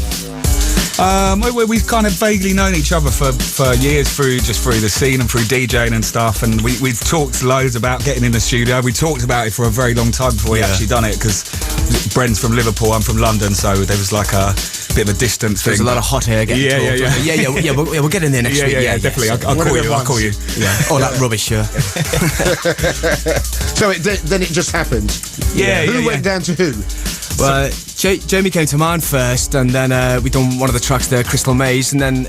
We've kind of vaguely known each other for years through the scene and through DJing and stuff, and we've talked loads about getting in the studio. We talked about it for a very long time before we actually done it, because Bren's from Liverpool, I'm from London, so there was like a bit of a distance thing. There's a lot of hot air getting talked. We'll get in there next week. Yeah, definitely. I'll call you. Yeah. All that rubbish, yeah. So then it just happened. Who went down to who? Well, Jamie came to mine first, and then we done one of the tracks there, Crystal Maze, and then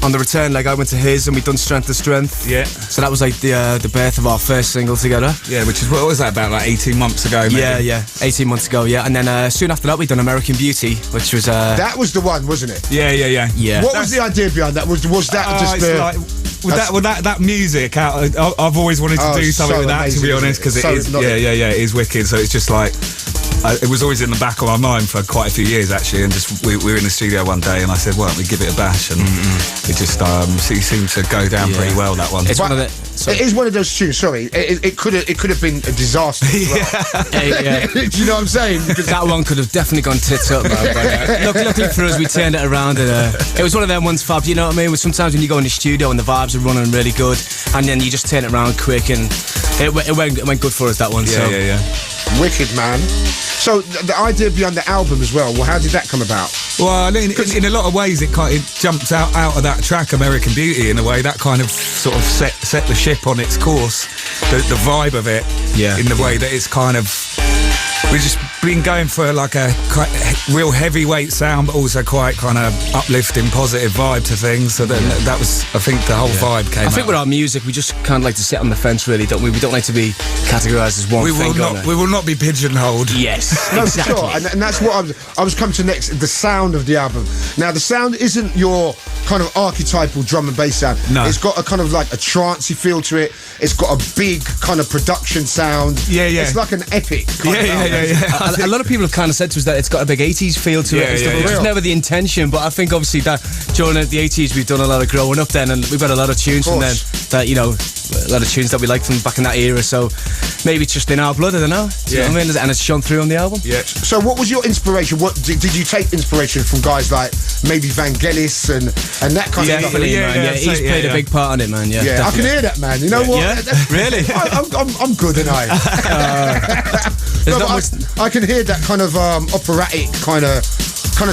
on the return leg I went to his, and we done Strength to Strength. Yeah. So that was like the birth of our first single together. Yeah, which is, what was that, about like 18 months ago? Maybe? Yeah, 18 months ago. Yeah, and then soon after that we done American Beauty, which was that was the one, wasn't it? Yeah. What was the idea behind that? Was that just that music out? I've always wanted to do something with that, to be honest, because it is. It is wicked. So it's just like. It was always in the back of my mind for quite a few years, actually, and just we were in the studio one day and I said, why don't we give it a bash, and it just seemed to go down pretty well, that one. It is one of those tunes, sorry, it could have been a disaster as well. Do you know what I'm saying? Because that one could have definitely gone tits up, man. But, luckily for us, we turned it around, and it was one of them ones, Fab, you know what I mean? Sometimes when you go in the studio and the vibes are running really good, and then you just turn it around quick, and it went good for us, that one. Yeah. Wicked, man. So the idea behind the album as well, how did that come about? Well, in a lot of ways, it jumped out of that track, American Beauty, in a way. That kind of sort of set the ship on its course, the vibe of it, in the way that it's kind of... We've just been going for like a quite real heavyweight sound, but also quite kind of uplifting, positive vibe to things. So then that was, I think, the whole vibe came out. I think with our music, we just kind of like to sit on the fence, really, don't we? We don't like to be categorised as one thing. We will not be pigeonholed. Yes, no, exactly. For sure. And that's what I was coming to next. The sound of the album. Now, the sound isn't your kind of archetypal drum and bass sound. No, it's got a kind of like a trancey feel to it. It's got a big kind of production sound. Yeah. It's like an epic. Yeah. A lot of people have kind of said to us that it's got a big 80s feel to it, which was never the intention, but I think obviously that during the 80s we've done a lot of growing up then, and we've got a lot of tunes from then that, you know, a lot of tunes that we liked from back in that era, so maybe it's just in our blood, I don't know. Do you know what I mean? And it's shone through on the album. Yeah. So what was your inspiration? What did you take inspiration from guys like maybe Vangelis and that kind of stuff? Yeah, he's played a big part on it, man. Yeah, I can hear that, man. You know what? Yeah, really? I'm good, and No, but I can hear that kind of operatic kind of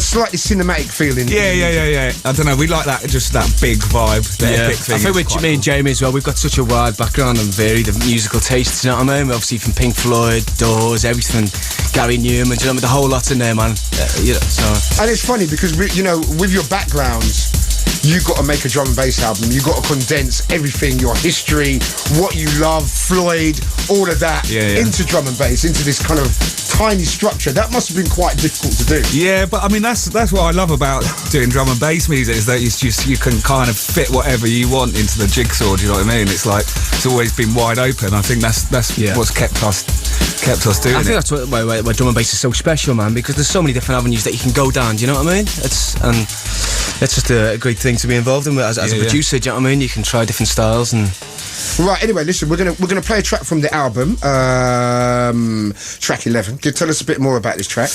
slightly cinematic feeling. Yeah. I don't know. We like that, just that big vibe. Epic thing. I think with me and Jamie as well, we've got such a wide background and varied musical tastes. You know what I mean? Obviously from Pink Floyd, Doors, everything. Gary Newman, you know, the whole lot in there, man. And it's funny because with your backgrounds, you've got to make a drum and bass album. You've got to condense everything, your history, what you love, Floyd, all of that into drum and bass, into this kind of tiny structure. That must have been quite difficult to do. Yeah, but I mean that's what I love about doing drum and bass music, is that it's just, you can kind of fit whatever you want into the jigsaw. Do you know what I mean? It's like it's always been wide open. I think that's what's kept us doing it. I think that's why drum and bass is so special, man, because there's so many different avenues that you can go down. Do you know what I mean? It's just a great thing to be involved in as a producer. Do you know what I mean? You can try different styles and. Right. Anyway, listen, we're gonna play a track from the album, track 11. Tell us a bit more about this track.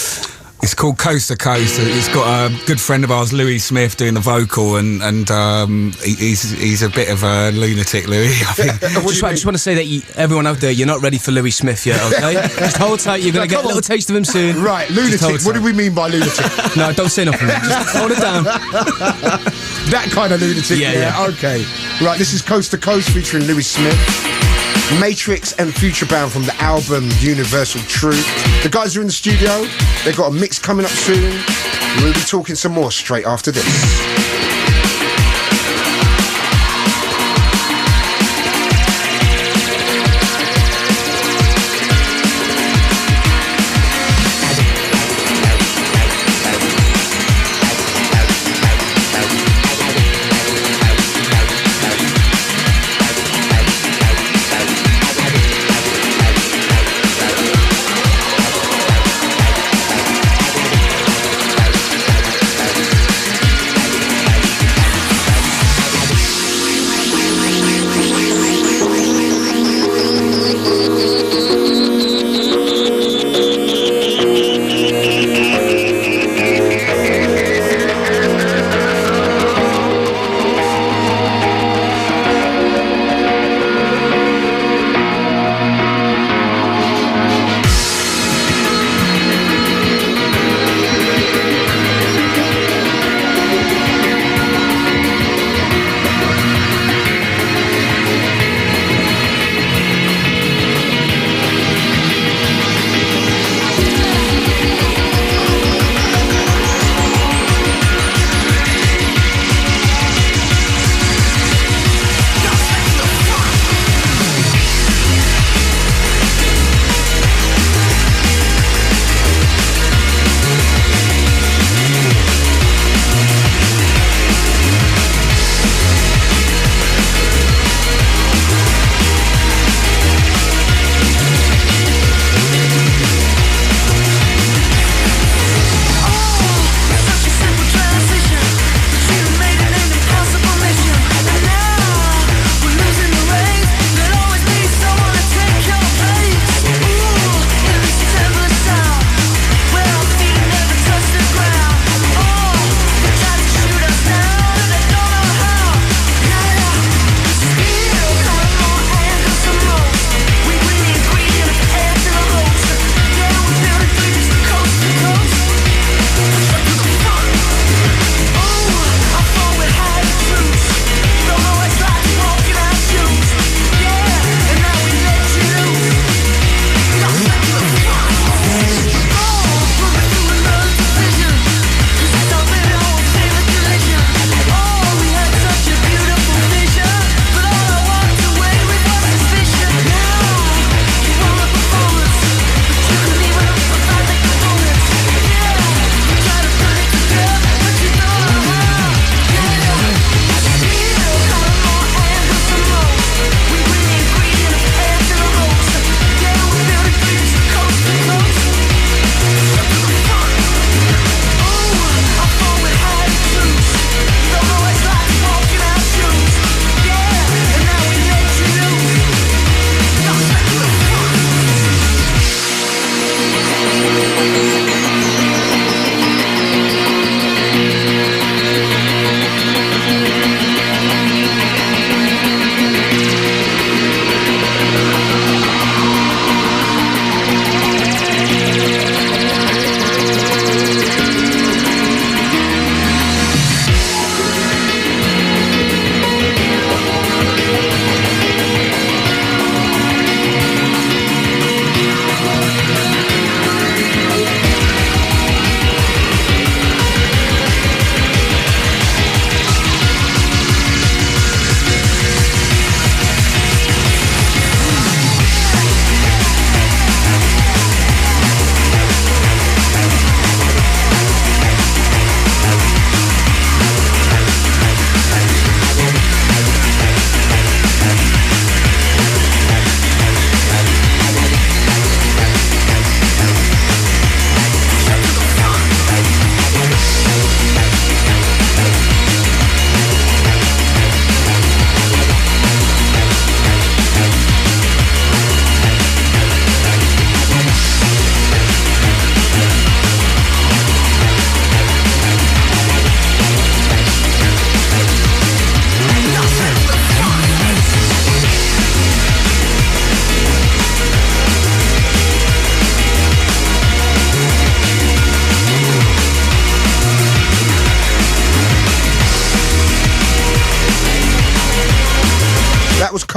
It's called Coast to Coast. It's got a good friend of ours, Louis Smith, doing the vocal, and he's a bit of a lunatic, Louis. I just want to say that everyone out there, you're not ready for Louis Smith yet, okay? Just hold tight. You're going to get a little taste of him soon. Right, lunatic. What do we mean by lunatic? No, don't say nothing. Just hold it down. That kind of lunatic. Yeah. Okay. Right, this is Coast to Coast featuring Louis Smith. Matrix and Futurebound from the album Universal Truth. The guys are in the studio. They've got a mix coming up soon. We'll be talking some more straight after this.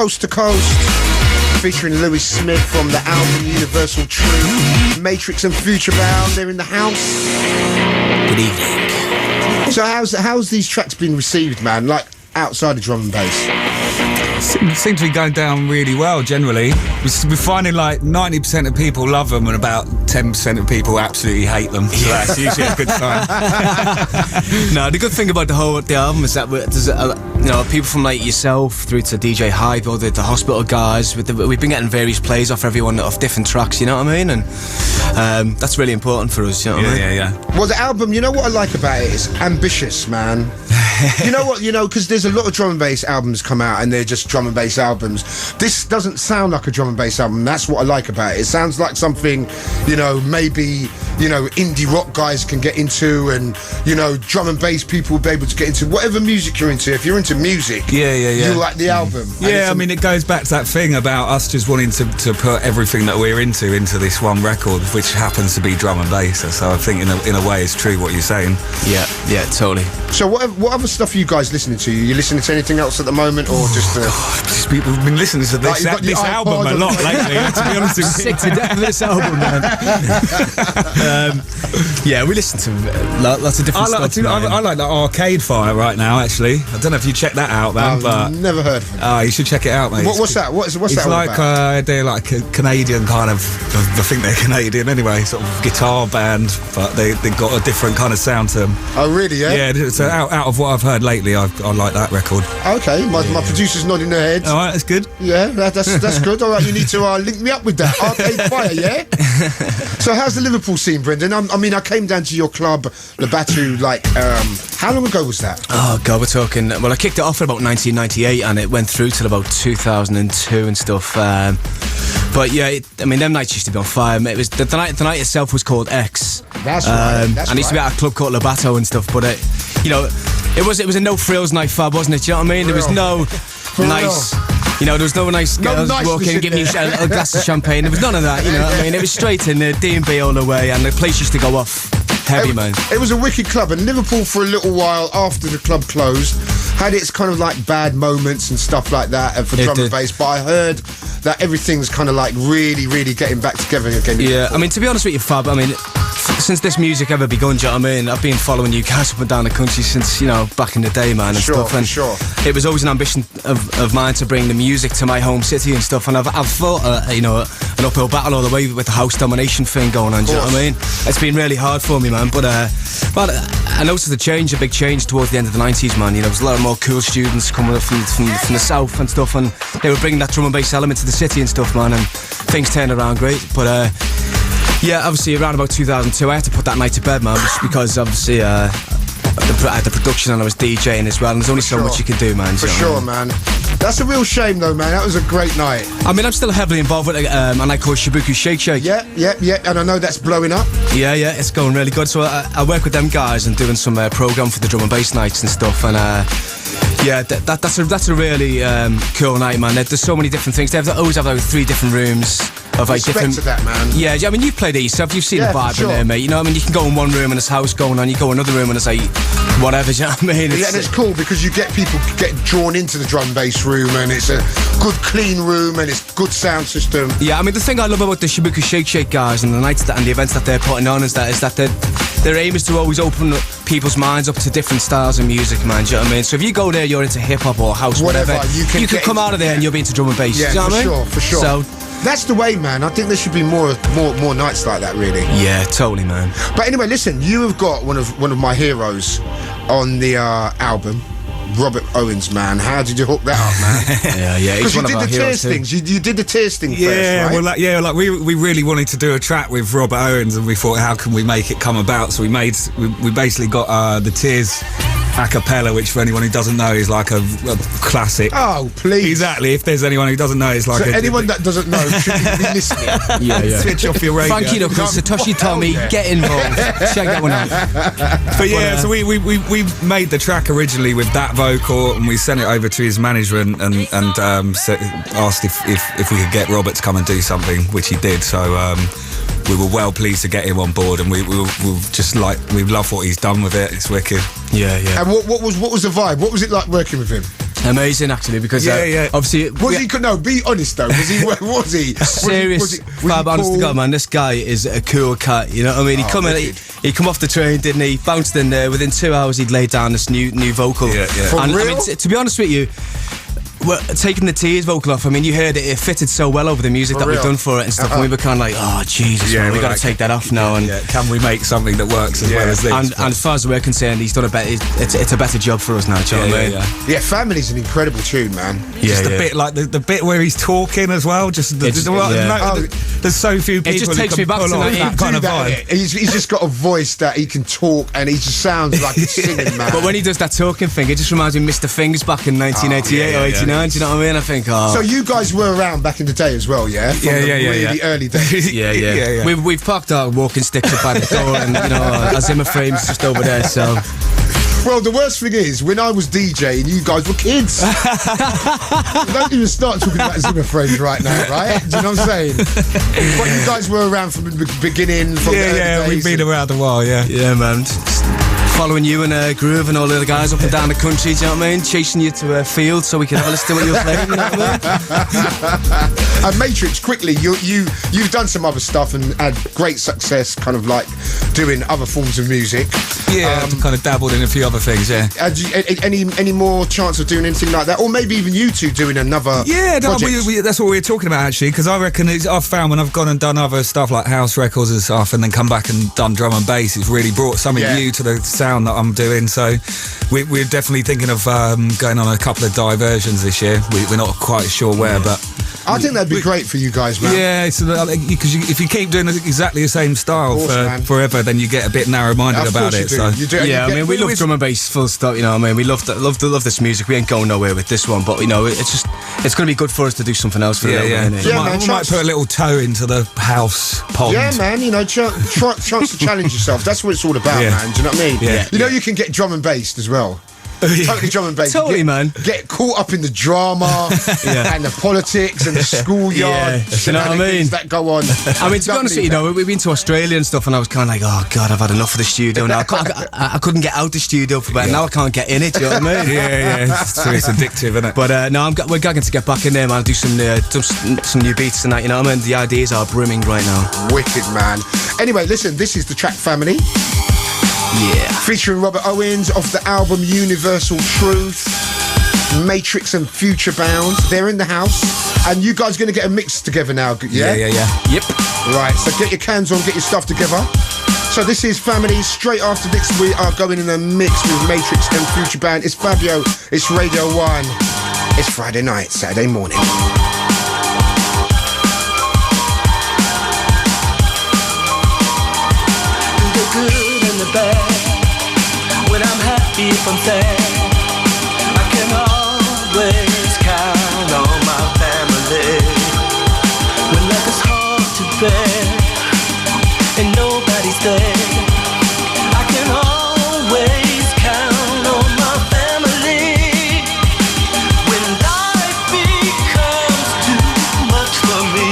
Coast to Coast, featuring Louis Smith from the album Universal Truth, Matrix and Futurebound. They're in the house. Good evening. So how's these tracks been received, man? Like outside of drum and bass. Seems to be going down really well generally. We're finding like 90% of people love them and about 10% of people absolutely hate them. So that's usually a good sign. No, the good thing about the album is that there's people from like yourself through to DJ Hype or the Hospital guys. We've been getting various plays off everyone off different tracks. You know what I mean? And that's really important for us. You know what I mean? Yeah. Well, the album, you know what I like about it? It's ambitious, man. You know what? Because there's a lot of drum and bass albums come out and they're just drum and bass albums. This doesn't sound like a drum and bass album. That's what I like about it. It sounds like something, maybe, indie rock guys can get into, and, drum and bass people will be able to get into whatever music you're into. If you're into music, you like the album. Yeah, I mean, it goes back to that thing about us just wanting to put everything that we're into this one record, which happens to be drum and bass. So I think in a way it's true what you're saying. Yeah, totally. So what other stuff are you guys listening to? You listening to anything else at the moment, or just... We've been listening to this album a lot lately, to be honest with you. Sick to death of this album, man. We listen to lots of different stuff. I like that Arcade Fire right now, actually. I don't know if you checked that out, man. But never heard of it. Oh, you should check it out, mate. What's that? What's it's that all like about? they're like a Canadian kind of... I think they're Canadian anyway, sort of guitar band, but they've got a different kind of sound to them. Oh, really, yeah? Yeah, so out of what I've heard lately, I like that record. Okay, my producer's nodding their head. All right, that's good. Yeah, that's good. All right, you need to link me up with that. Arcade Fire, yeah? So how's the Liverpool scene, Brendan? I came down to your club, the Batu, how long ago was that? Oh, God, we're talking... Well, I kicked it off in about 1998 and it went through till about 2002 and stuff. But yeah, them nights used to be on fire. It was the night itself was called X. That's right. And it used to be at a club called Labato and stuff, but it was a no frills night, Fab, wasn't it? Do you know what I mean? There was no nice... there was no nice girls walking and giving you a glass of champagne. There was none of that, you know what I mean? It was straight in the D&B all the way, and the place used to go off heavy, man. It was a wicked club, and Liverpool for a little while after the club closed had its kind of like bad moments and stuff like that for drum and bass, but I heard that everything's kind of like really, really getting back together again. Yeah, to be honest with you, Fab, since this music ever begun, do you know what I mean? I've been following you guys up and down the country since, back in the day, man, and stuff. And it was always an ambition of mine to bring the music to my home city and stuff, and I've fought, an uphill battle all the way with the house domination thing going on, do you know what I mean? It's been really hard for me, man, but I noticed a big change towards the end of the 90s, man. There was a lot more cool students coming up from the south and stuff, and they were bringing that drum and bass element to the city and stuff, man, and things turned around great, but obviously around about 2002 I had to put that night to bed, man, just because obviously I had the production and I was DJing as well, and there's only so much you can do, man. For sure, man. That's a real shame though, man. That was a great night. I'm still heavily involved with a night called Shibuku Shake Shake. Yeah, and I know that's blowing up. Yeah, it's going really good. So I work with them guys and doing some program for the drum and bass nights and stuff, and that's a really cool night, man. There's so many different things. They always have 3 different rooms of different... to that, man. Yeah, you've played it yourself. You've seen the vibe in there, mate. You know what I mean? You can go in one room and there's house going on. You go in another room and it's whatever. Do you know what I mean? And it's cool because you get people get drawn into the drum bass room, and it's a good clean room and it's good sound system. Yeah, the thing I love about the Shibuku Shake Shake guys and the nights and the events that they're putting on is that their aim is to always open people's minds up to different styles of music, man. Do you know what I mean? So if you go there, you're into hip hop or house, whatever, you can come out of there and you'll be into drum and bass. Yeah, do you know what I mean? For sure. So that's the way, man. I think there should be more nights like that, really. Yeah, totally, man. But anyway, listen, you have got one of my heroes on the album, Robert Owens, man. How did you hook that up, man? yeah. Because you did the Tears things. You did the Tears thing first, right? We really wanted to do a track with Robert Owens, and we thought, how can we make it come about? So we basically got the Tears a cappella, which for anyone who doesn't know is like a classic. Oh, please. Exactly. If there's anyone who doesn't know, it's like anyone that doesn't know should be listening. Yeah. Switch off your radio. Frankie Knuckles, Satoshi Tommy, get involved. Check that one out. But yeah, so we made the track originally with that vocal, and we sent it over to his management and asked if we could get Robert to come and do something, which he did. So we were well pleased to get him on board, and we just we love what he's done with it. It's wicked. Yeah. And what was the vibe? What was it like working with him? Amazing, actually, because obviously... Was he... No, be honest, though. Was he... Serious. Fab, honest to God, man, this guy is a cool cat, you know what I mean? He come off the train, didn't he? Bounced in there. Within 2 hours, he'd laid down this new vocal. For and, real? I mean, to be honest with you, well, taking the Tears vocal off, I mean, you heard it fitted so well over the music that we've done for it and stuff, and we were kind of like, oh, Jesus, man, we got to take that off now. And can we make something that works as well as this? And as far as we're concerned, he's done a better, it's a better job for us now, do you know what I mean? Yeah, Family's an incredible tune, man. Just a bit like the bit where he's talking as well, there's so few people it just takes me back to that kind of vibe. He's just got a voice that he can talk, and he just sounds like he's singing, man. But when he does that talking thing, it just reminds me of Mr. Fingers back in 1988 or 89, do you know what I mean? I think, So you guys were around back in the day as well, yeah? From the really early days. Yeah. We've parked our walking sticks up by the door, and you know our Zimmer frame's just over there. So, well, the worst thing is when I was DJing, you guys were kids. Don't even start talking about Zimmer frames right now, right? Do you know what I'm saying? But you guys were around from the beginning. From the early days. We've been around a while, yeah, man. Following you and Groove and all the other guys up and down the country, do you know what I mean? Chasing you to a field so we can have a listen to what you're playing, you know what I mean? And Matrix, quickly, you've done some other stuff and had great success, kind of like doing other forms of music. Yeah, I've kind of dabbled in a few other things, yeah. Any more chance of doing anything like that? Or maybe even you two doing another project? That's what we were talking about, actually, because I reckon I've found when I've gone and done other stuff like house records and stuff and then come back and done drum and bass, it's really brought something new to the sound that I'm doing. So we're definitely thinking of going on a couple of diversions this year. We're not quite sure where, but I think that'd be great for you guys, man. Yeah, because if you keep doing exactly the same style for forever, then you get a bit narrow-minded about it. So I mean, we love drum and bass, full stop. You know what I mean? We love this music. We ain't going nowhere with this one, but you know, it's going to be good for us to do something else for man, we might put a little toe into the house pond. Yeah, man. You know, chance to challenge yourself. That's what it's all about, man. Do you know what I mean? Yeah. You know, you can get drum and bass as well. Totally drum and bass. Totally, man. Get caught up in the drama and the politics and the schoolyard you know what I mean? that go on. I mean, to be honest with you, know, we've been to Australia and stuff, and I was kind of like, oh God, I've had enough of the studio now. I couldn't get out the studio for that. Now I can't get in it. Do you know what I mean? So it's addictive, isn't it? But no, we're gagging to get back in there, man. Do some new beats and that. You know what I mean? The ideas are brimming right now. Wicked, man. Anyway, listen, this is the track Family. Yeah. Featuring Robert Owens off the album Universal Truth, Matrix and Futurebound. They're in the house. And you guys going to get a mix together now, yeah? Yeah. Yep. Right, so get your cans on, get your stuff together. So this is Family. Straight after this, we are going in a mix with Matrix and Futurebound. It's Fabio. It's Radio 1. It's Friday night, Saturday morning. When I'm happy, if I'm sad, I can always count on my family. When life is hard to bear and nobody's there, I can always count on my family. When life becomes too much for me,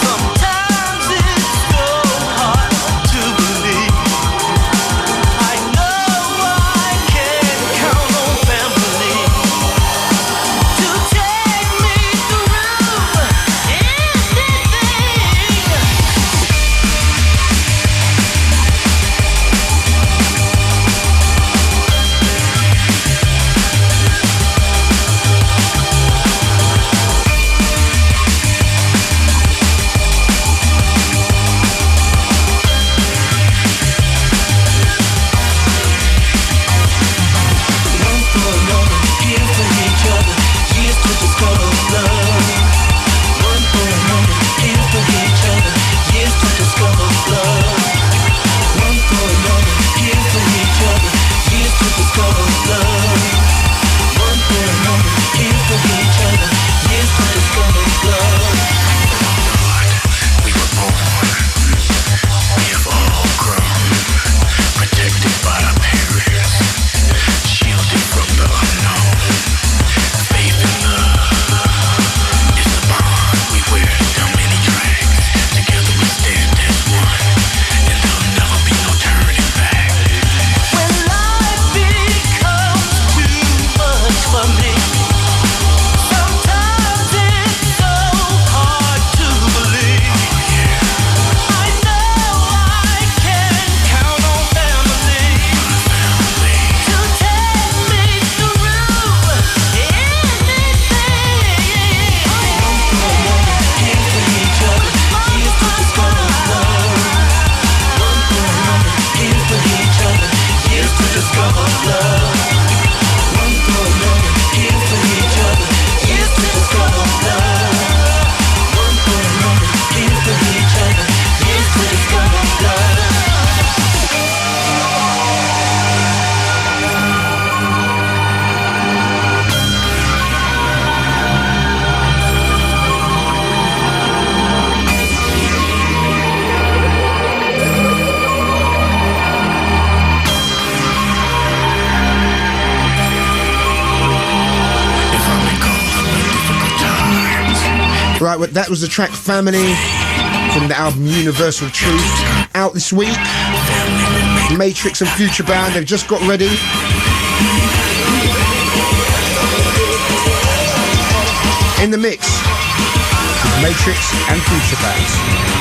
sometimes it's so hard to believe. I know I can count on family. Right, well, that was the track Family from the album Universal Truth, out this week. Matrix and Futurebound, they've just got ready. In the mix, Matrix and Futurebound.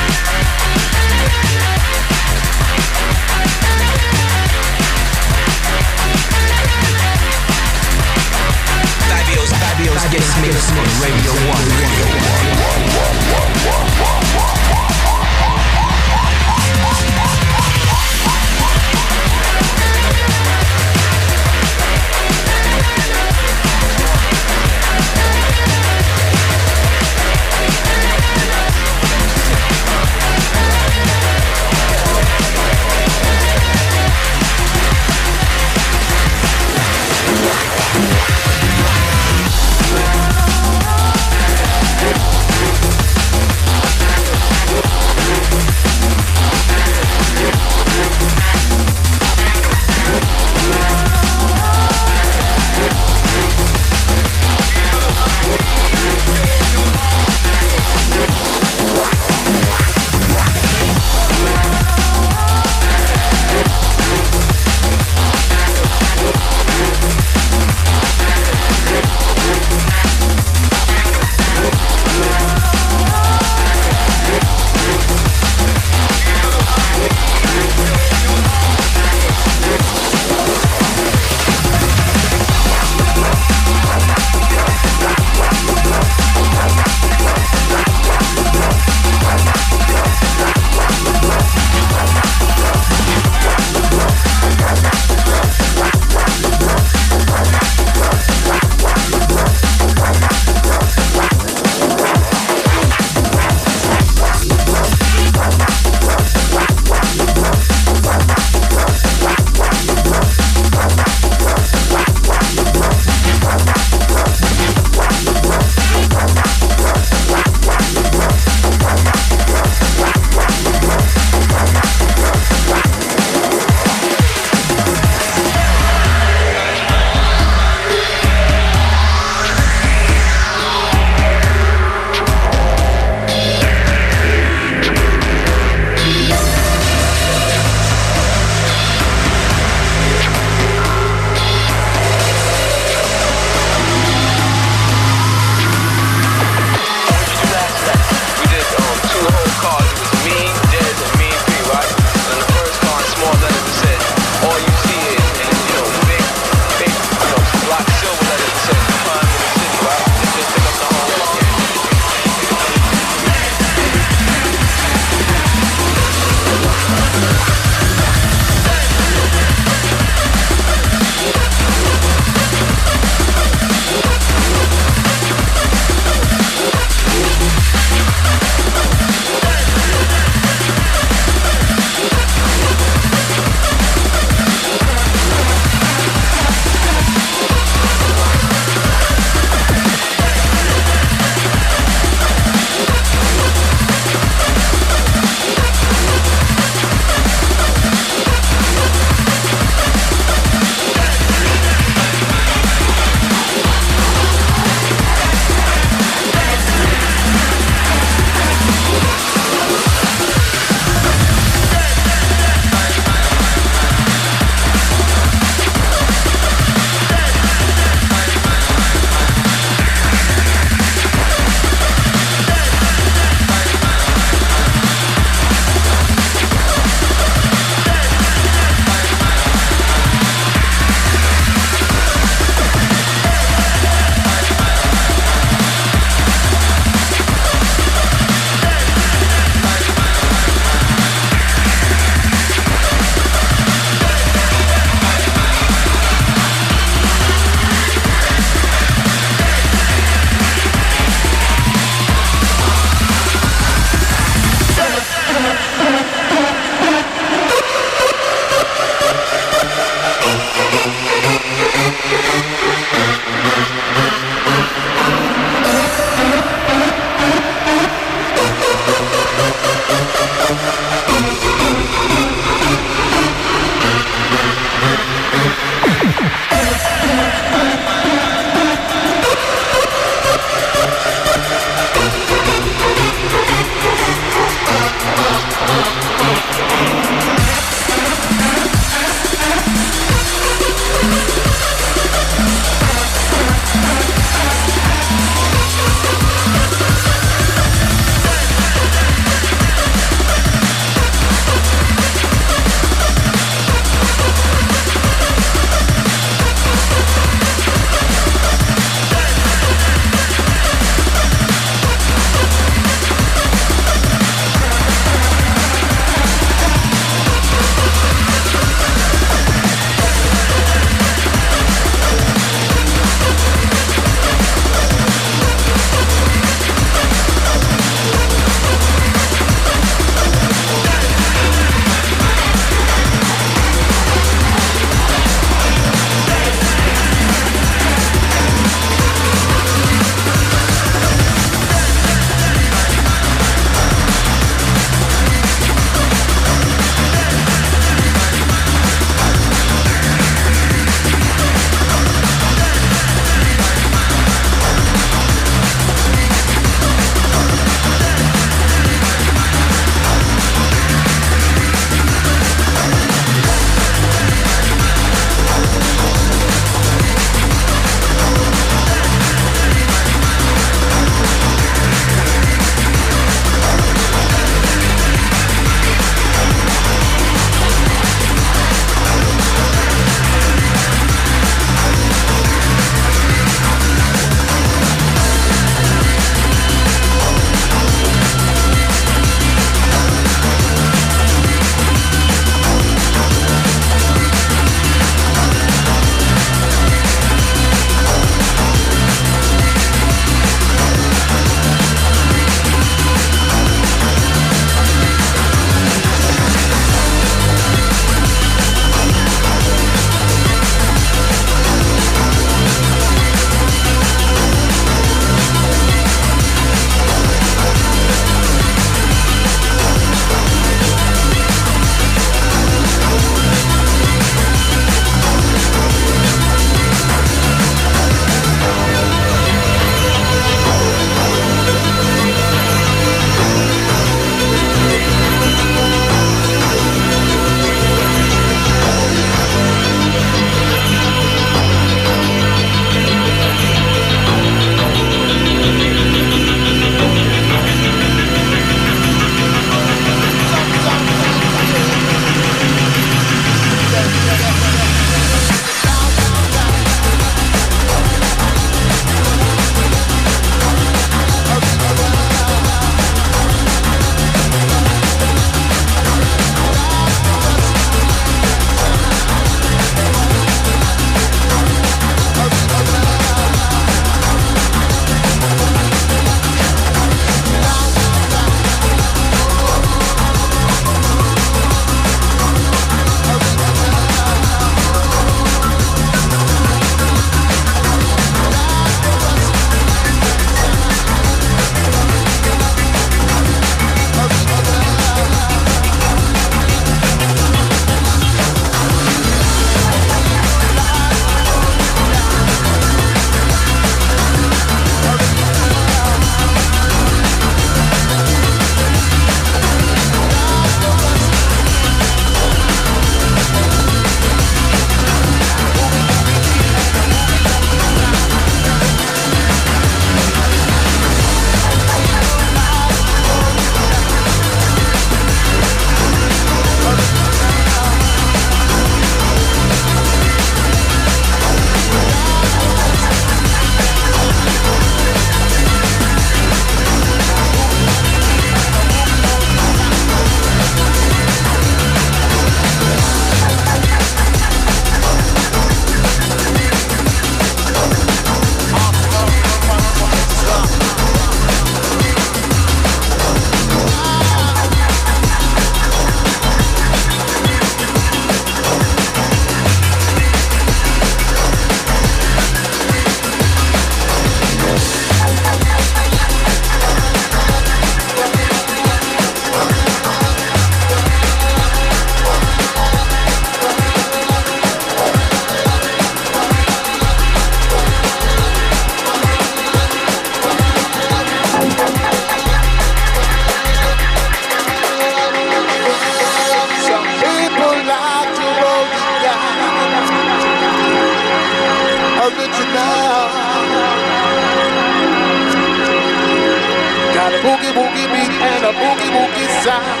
boogie woogie sound.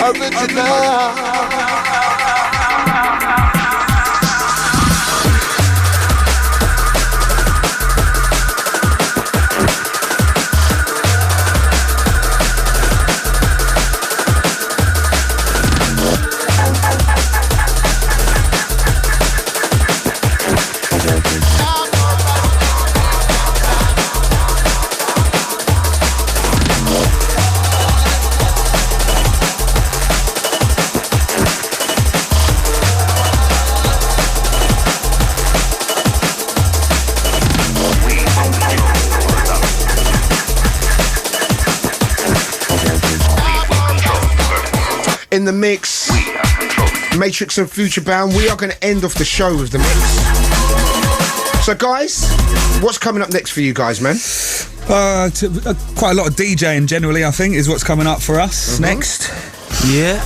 Original. In the mix, Matrix and Futurebound. We are going to end off the show with the mix. So, guys, what's coming up next for you guys, man? Quite a lot of DJing generally, I think, is what's coming up for us next. Yeah,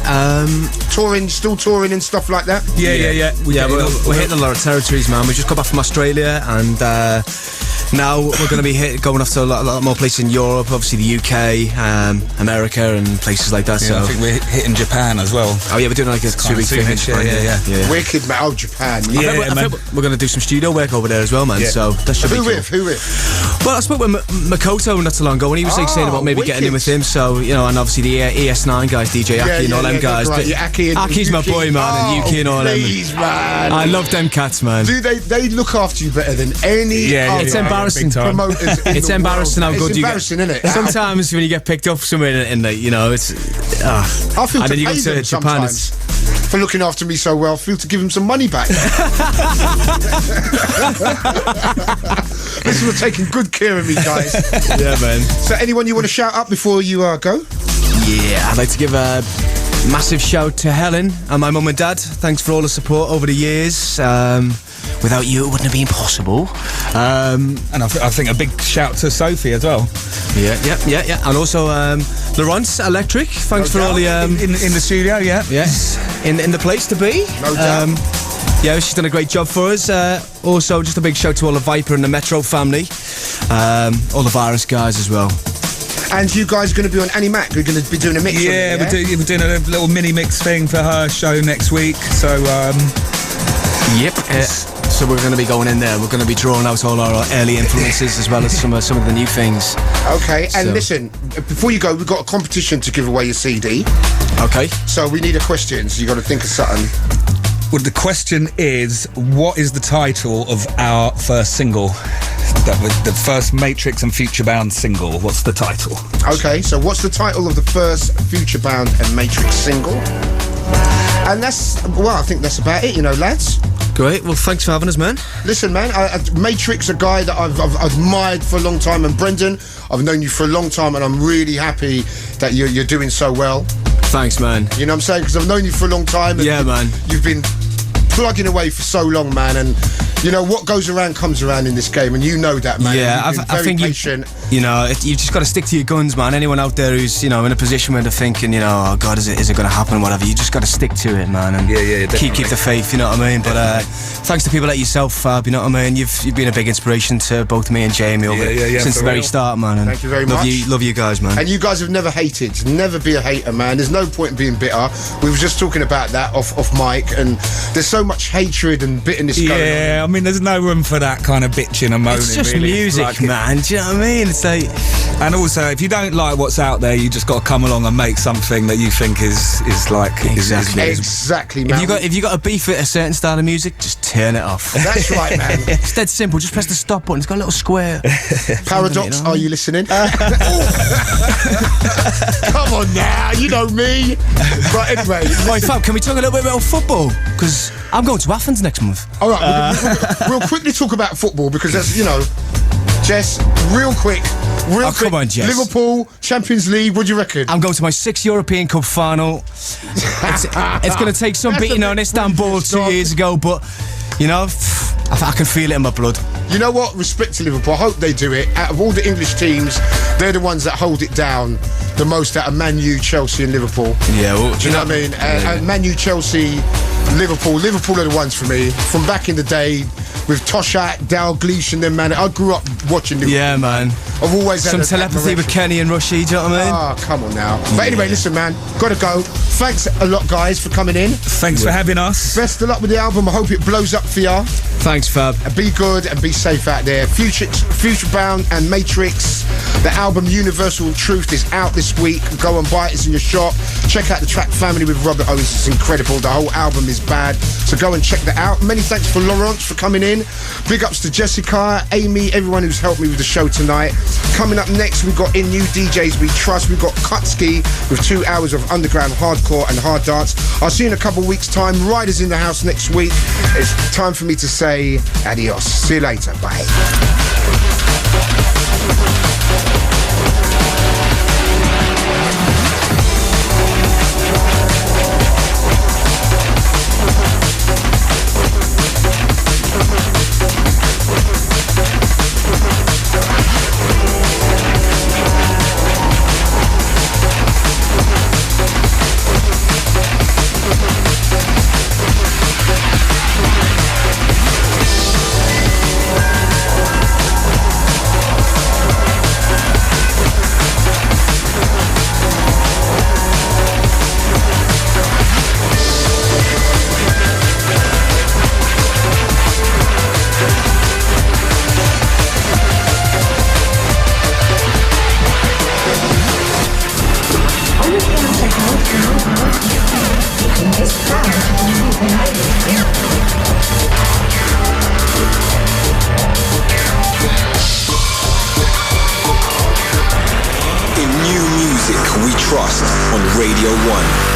still touring and stuff like that. Yeah. We're hitting a lot of territories, man. We just got back from Australia, and now we're going to be going off to a lot more places in Europe, obviously the UK, America, and places like that. Yeah, so I think we're hitting Japan as well. Oh yeah, we're doing like a 2-week thing in Japan. Yeah. Wicked, man. Oh, Japan. I think we're going to do some studio work over there as well, man. Yeah. So that should be cool. Who with? Well, I spoke with Makoto not so long ago, and he was like saying about maybe getting in with him. So and obviously the ES9 guys, DJ Aki and all them guys. Right. Aki's my boy, man, and Yuki and all them. Man. I love them cats, man. Do they look after you better than any other it's embarrassing. promoters in It's the embarrassing world. how good it's you get. embarrassing, isn't it? Sometimes when you get picked up somewhere and it's I feel and to then you pay go to them Japan. sometimes for looking after me so well. I feel to give them some money back. Listen, we're taking good care of me, guys. Yeah, man. So, anyone you want to shout out before you go? Yeah, I'd like to give a massive shout to Helen and my mum and dad. Thanks for all the support over the years. Without you, it wouldn't have been possible. And I think a big shout to Sophie as well. Yeah. And also Laurence Electric. Thanks for all the in the studio. Yes, in the place to be. No doubt. Yeah, she's done a great job for us. Also, just a big shout to all the Viper and the Metro family, all the Virus guys as well. And you guys are going to be on Annie Mac. We're going to be doing a mix. Yeah, we're doing a little mini mix thing for her show next week. So, So we're going to be going in there. We're going to be drawing out all our early influences as well as some of the new things. Okay, and listen, before you go, we've got a competition to give away your CD. Okay. So we need a question, so you got to think of something. Well, the question is, what is the title of our first single? That was the first Matrix and Futurebound single. What's the title? Okay, so what's the title of the first Futurebound and Matrix single? And I think that's about it, lads. Great. Well, thanks for having us, man. Listen, man, Matrix, a guy that I've admired for a long time, and Brendan, I've known you for a long time, and I'm really happy that you're doing so well. Thanks, man. You know what I'm saying? Because I've known you for a long time. And man. You've been plugging away for so long, man, and what goes around comes around in this game, and you know that, man. Yeah, I think patient. You've just got to stick to your guns, man. Anyone out there who's in a position where they're thinking, oh God, is it going to happen? Whatever. You just got to stick to it, man, and keep the faith. You know what I mean? But thanks to people like yourself, Fab. You know what I mean? You've been a big inspiration to both me and Jamie since the very start, man. And thank you very much. Love you guys, man. And you guys have never hated. Never be a hater, man. There's no point in being bitter. We were just talking about that off mic, and there's so much hatred and bitterness going on. Yeah, I mean, there's no room for that kind of bitching and moaning. It's just really. music, man. Do you know what I mean? It's like. And also, if you don't like what's out there, you just got to come along and make something that you think is exactly, man. If you got a beef with a certain style of music, just turn it off. That's right, man. It's dead simple. Just press the stop button. It's got a little square. Paradox, are you listening? Come on now, you know me. But anyway, right, Fab, can we talk a little bit about football? Because I'm going to Athens next month. All right, we'll quickly talk about football because that's Jess, real quick. Come on, Jess. Liverpool, Champions League, what do you reckon? I'm going to my 6th European Cup final. It's going to take some beating on Istanbul 2 years ago, but, I can feel it in my blood. You know what? Respect to Liverpool. I hope they do it. Out of all the English teams, they're the ones that hold it down the most out of Man U, Chelsea and Liverpool. Yeah, well, do you know what I mean? And Man U, Chelsea Liverpool are the ones for me. From back in the day with Toshak, Dalgleish and them, man. I grew up watching Liverpool. Yeah, man. I've always had some telepathy with Kenny and Rushy, do you know what I mean? Oh, come on now. But anyway, listen, man, gotta go. Thanks a lot, guys, for coming in. Thanks for having us. Best of luck with the album. I hope it blows up for ya. Thanks, Fab. And be good and be safe out there. Futurebound and Matrix. The album Universal Truth is out this week. Go and buy it. It's in your shop. Check out the track Family with Robert Owens. It's incredible. The whole album is bad. So go and check that out. Many thanks for Laurence for coming in. Big ups to Jessica, Amy, everyone who's helped me with the show tonight. Coming up next, we've got In New DJs We Trust. We've got Kutski with 2 hours of underground hardcore and hard dance. I'll see you in a couple of weeks' time. Riders in the house next week. It's time for me to say adios. See you later. Bye. We trust on Radio 1.